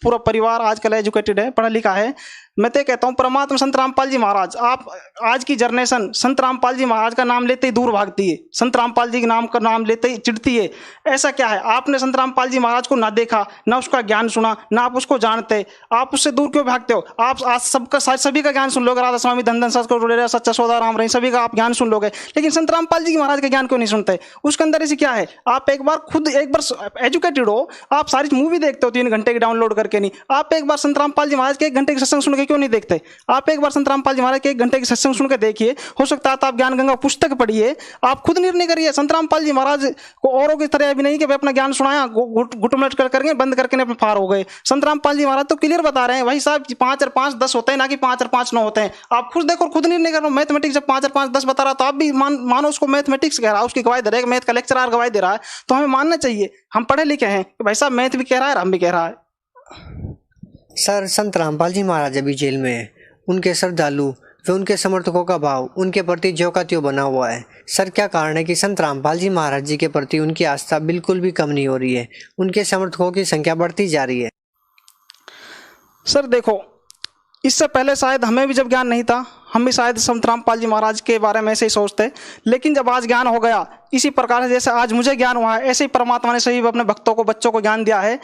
पूरा परिवार आजकल एजुकेटेड है, पढ़ा लिखा है। मैं तो कहता हूँ परमात्मा संत रामपाल जी महाराज, आप आज की जनरेशन संत रामपाल जी महाराज का नाम लेते ही दूर भागती है, संत रामपाल जी के नाम लेते ही चिढ़ती है। ऐसा क्या है, आपने संत रामपाल जी महाराज को ना देखा, ना उसका ज्ञान सुना, ना आप उसको जानते, आप उससे दूर क्यों भागते हो? आप आज सभी का ज्ञान सुन लोगे, राधा स्वामी, धन सतगुरु सच्चा सौदा राम रही, सभी का आप ज्ञान सुन लोगे, लेकिन संत रामपाल जी महाराज का ज्ञान क्यों नहीं सुनते? उसके अंदर ऐसी क्या है? आप एक बार एजुकेटेड हो, आप सारी मूवी देखते हो 3 घंटे की डाउनलोड करके, नहीं आप एक बार संत रामपाल जी महाराज के 1 घंटे की सत्संग सुन के क्यों नहीं देखते? आप एक बार संत रामपाल जी महाराज के 1 घंटे की सत्संग सुन के देखिए, हो सकता है तो आप ज्ञान गंगा पुस्तक पढ़िए, आप खुद निर्णय करिए। संत रामपाल जी महाराज को औरों की तरह भी नहीं कि वे अपना ज्ञान सुनाया, घुटमलट करके बंद करके अपने पार हो गए। संत रामपाल जी महाराज तो क्लियर बता रहे हैं, भाई साहब 5 और 5 10 होते हैं, ना कि 5 और 5 9 होते हैं। आप खुद देखो, खुद निर्णय करो। मैथमेटिक्स जब 5 और 5 10 बता रहा, तो आप भी मानो उसको मैथमेटिक्स कह रहा है, उसकी गवाही दे रहा है, मैथ का लेक्चरर गवाही दे रहा है, तो हमें मानना चाहिए। हम पढ़े लिखे हैं कि भाई साहब मैथ भी कह रहा है, हम भी कह रहा है। सर संत रामपाल जी महाराज अभी जेल में है, उनके श्रद्धालु व उनके समर्थकों का भाव उनके प्रति ज्यों का त्यों बना हुआ है। सर क्या कारण है कि संत रामपाल जी महाराज जी के प्रति उनकी आस्था बिल्कुल भी कम नहीं हो रही है, उनके समर्थकों की संख्या बढ़ती जा रही है? सर देखो, इससे पहले शायद हमें भी जब ज्ञान नहीं था, हम भी शायद संत रामपाल जी महाराज के बारे में ऐसे ही सोचते, लेकिन जब आज ज्ञान हो गया, इसी प्रकार से जैसे आज मुझे ज्ञान हुआ है, ऐसे ही परमात्मा ने सभी अपने भक्तों को, बच्चों को ज्ञान दिया है।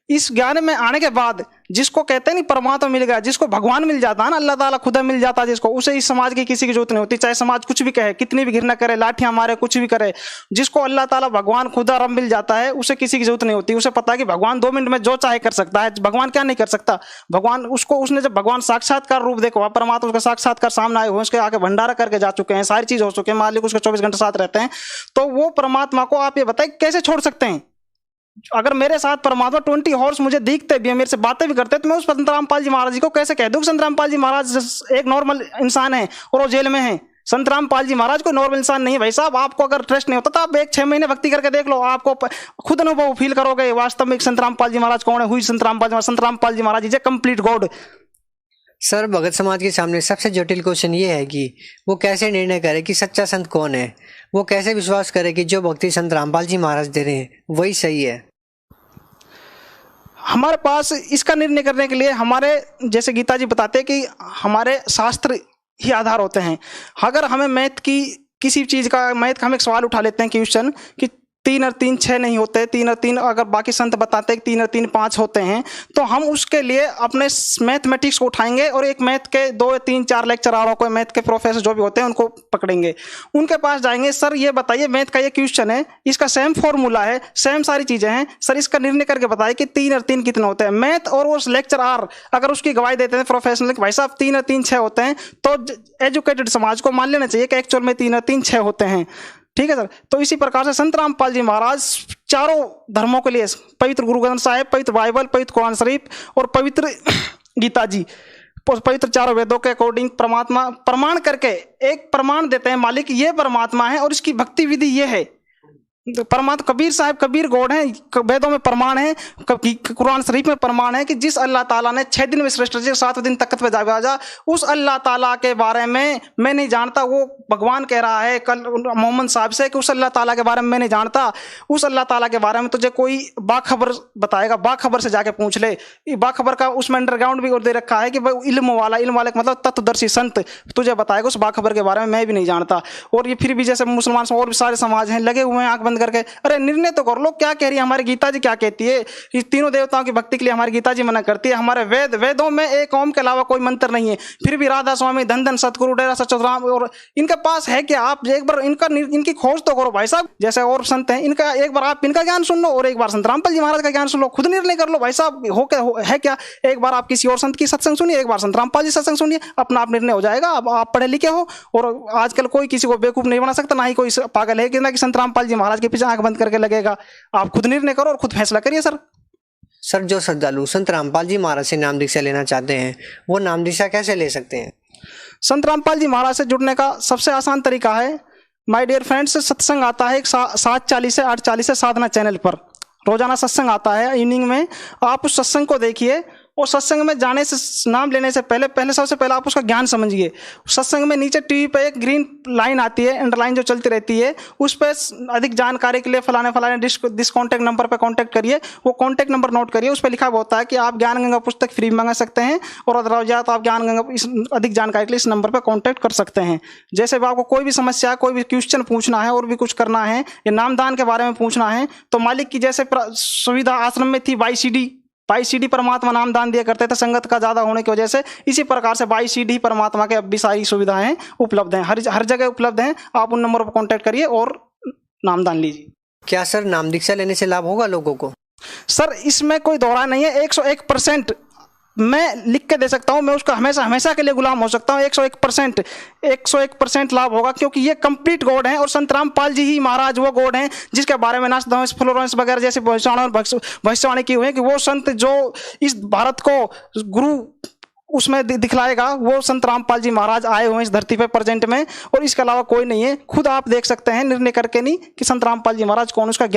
इस ज्ञान में आने के बाद जिसको कहते हैं नहीं परमात्मा मिल गया, जिसको भगवान मिल जाता है ना, अल्लाह ताला खुदा मिल जाता है जिसको, उसे इस समाज की किसी की जरूरत नहीं होती। चाहे समाज कुछ भी कहे, कितनी भी घृणा करे, लाठियां मारे, कुछ भी करे, जिसको अल्लाह ताला भगवान खुदा रब मिल जाता है, उसे किसी की जरूरत नहीं होती। उसे पता है कि भगवान 2 मिनट में जो चाहे कर सकता है। भगवान क्या नहीं कर सकता? भगवान उसने जब भगवान साक्षात्कार रूप देखो, परमात्मा उसका साक्षात्कार सामने आए हो, उसके आके भंडारा करके जा चुके हैं, सारी चीज हो चुके हैं, मालिक उसके 24 घंटे साथ रहते हैं, तो वो परमात्मा को आप ये बताएं कैसे छोड़ सकते हैं? अगर मेरे साथ परमात्मा 20 हॉर्स मुझे दिखते भी है, मेरे से बातें भी करते हैं, तो मैं उस संत रामपाल जी महाराज जी को कैसे कह दूं? संत रामपाल जी महाराज एक नॉर्मल इंसान है और वो जेल में है। संत रामपाल जी महाराज कोई नॉर्मल इंसान नहीं है भाई साहब। आपको अगर ट्रस्ट नहीं होता तो आप 6 महीने भक्ति करके देख लो, आपको खुद अनुभव फील करोगे वास्तव में संत रामपाल जी महाराज कौन है। हुई Sant Rampal ji Maharaj is a complete God. सर भगत समाज के सामने सबसे जटिल क्वेश्चन ये है कि वो कैसे निर्णय करे कि सच्चा संत कौन है, वो कैसे विश्वास करे कि जो भक्ति संत रामपाल जी महाराज दे रहे हैं वही सही है। हमारे पास इसका निर्णय करने के लिए हमारे जैसे गीता जी बताते हैं कि हमारे शास्त्र ही आधार होते हैं। अगर हमें मैथ की किसी चीज़ का मैथ का हम एक सवाल उठा लेते हैं क्वेश्चन कि 3 और 3 6 नहीं होते, 3 और 3 अगर बाकी संत बताते हैं कि 3 और 3 5 होते हैं, तो हम उसके लिए अपने मैथमेटिक्स को उठाएंगे और एक मैथ के 2 या 3 4 लेक्चररों को, मैथ के प्रोफेसर जो भी होते हैं उनको पकड़ेंगे, उनके पास जाएंगे, सर ये बताइए मैथ का ये क्वेश्चन है, इसका सेम फॉर्मूला है, सेम सारी चीज़ें हैं, सर इसका निर्णय करके बताइए कि 3 और 3 कितने होते हैं। मैथ और वो लेक्चरर अगर उसकी गवाही देते हैं प्रोफेशनल कि भाई साहब 3 और 3 6 होते हैं, तो एजुकेटेड समाज को मान लेना चाहिए कि एक्चुअल में 3 और 3 6 होते हैं। ठीक है सर। तो इसी प्रकार से संत रामपाल जी महाराज चारों धर्मों के लिए पवित्र गुरु ग्रंथ साहिब, पवित्र बाइबल, पवित्र कुरान शरीफ और पवित्र गीता जी, पवित्र चारों वेदों के अकॉर्डिंग परमात्मा प्रमाण करके एक प्रमाण देते हैं, मालिक ये परमात्मा है और इसकी भक्ति विधि ये है। परमात्मा कबीर साहब कबीर गॉड है, वेदों में प्रमाण है, कुरान शरीफ में प्रमाण है कि जिस अल्लाह ताला ने 6 दिन में सृष्टि की 7वें दिन तख्त पे जागा, उस अल्लाह ताला के बारे में मैं नहीं जानता। वो भगवान कह रहा है कल मोहम्मद साहब से कि उस अल्लाह ताला के बारे में मैं नहीं जानता, उस अल्लाह ताला के बारे में तुझे कोई बाखबर बताएगा, बाखबर से जाके पूछ ले। बाखबर का उसमें अंडरग्राउंड भी दे रखा है कि भाई इल्म वाला मतलब तत्वदर्शी संत तुझे बताएगा उस बाखबर के बारे में, मैं भी नहीं जानता। और ये फिर भी जैसे मुसलमान और भी सारे समाज हैं लगे हुए हैं आंख बंद करके, अरे निर्णय तो कर लो क्या कह रही है हमारी गीता जी, क्या कहती है कि तीनों देवताओं की भक्ति के लिए हमारी गीता जी मना करती है। हमारे वेदों में एक ओम के अलावा कोई मंत्र नहीं है, फिर भी राधा स्वामी, धन सतगुरु, डेरा सचोराम और इनके पास है क्या, आप एक बार इनकी खोज तो करो भाई साहब। जैसे और संत हैं, इनका एक बार आप इनका ज्ञान सुन लो और एक बार संत रामपाल जी महाराज का ज्ञान सुन लो, खुद निर्णय कर लो भाई साहब है क्या। एक बार आप किसी और संत की सत्संग सुनिए, एक बार संत रामपाल जी सत्संग सुनिए, अपना आप निर्णय हो जाएगा। अब आप पढ़े लिखे हो और आजकल कोई किसी को बेवकूफ नहीं बना सकता, ना ही कोई पागल है कि ना कि संत रामपाल जी महाराज के पीछे आंख बंद करके लगेगा। आप खुद निर्णय करो और खुद फैसला करिए सर। सर, जो श्रद्धालु संत रामपाल जी महाराज से नाम दीक्षा लेना चाहते हैं वो नाम दीक्षा कैसे ले सकते हैं? संत रामपाल जी महाराज से जुड़ने का सबसे आसान तरीका है, माय डियर फ्रेंड्स, सत्संग आता है 7:40 से 8:40 से साधना चैनल पर रोजाना सत्संग आता है इवनिंग में। आप उस सत्संग को देखिए और सत्संग में जाने से, नाम लेने से पहले सबसे पहले आप उसका ज्ञान समझिए। सत्संग में नीचे टीवी पे एक ग्रीन लाइन आती है, अंडरलाइन जो चलती रहती है, उस पर अधिक जानकारी के लिए फलाने दिस कॉन्टैक्ट नंबर पर कॉन्टैक्ट करिए। वो कॉन्टैक्ट नंबर नोट करिए, उस पर लिखा हुआ होता है कि आप ज्ञान गंगा पुस्तक फ्री मंगा सकते हैं और अदरवाइज आप ज्ञान गंगा अधिक जानकारी के लिए इस नंबर पर कॉन्टैक्ट कर सकते हैं। जैसे भी आपको कोई भी समस्या, कोई भी क्वेश्चन पूछना है और भी कुछ करना है या नामदान के बारे में पूछना है, तो मालिक की जैसे सुविधा आश्रम में थी बाई सीडी परमात्मा नाम दान दिया करते थे संगत का ज्यादा होने की वजह से, इसी प्रकार से बाई सीडी परमात्मा के अब भी सारी सुविधाएं उपलब्ध हैं, हर जगह उपलब्ध हैं। आप उन नंबरों पर कांटेक्ट करिए और नामदान लीजिए। क्या सर नाम दीक्षा लेने से लाभ होगा लोगों को? सर इसमें कोई दोहरा नहीं है, 101% मैं लिख के दे सकता हूं, मैं उसका हमेशा के लिए गुलाम हो सकता हूं। 101% लाभ होगा, क्योंकि ये कंप्लीट गॉड हैं और संत रामपाल जी ही महाराज वो गॉड हैं जिसके बारे में नास्दांस फ्लोरेंस वगैरह जैसे भविष्यवाणी की हुई है कि वो संत जो इस भारत को गुरु उसमें दिखलाएगा, वो संत रामपाल जी महाराज आए हुए हैं इस धरती पे प्रेजेंट में, और इसके अलावा कोई नहीं है। खुद आप देख सकते हैं निर्णय करके नहीं कि संत रामपाल जी महाराज कौन, उसका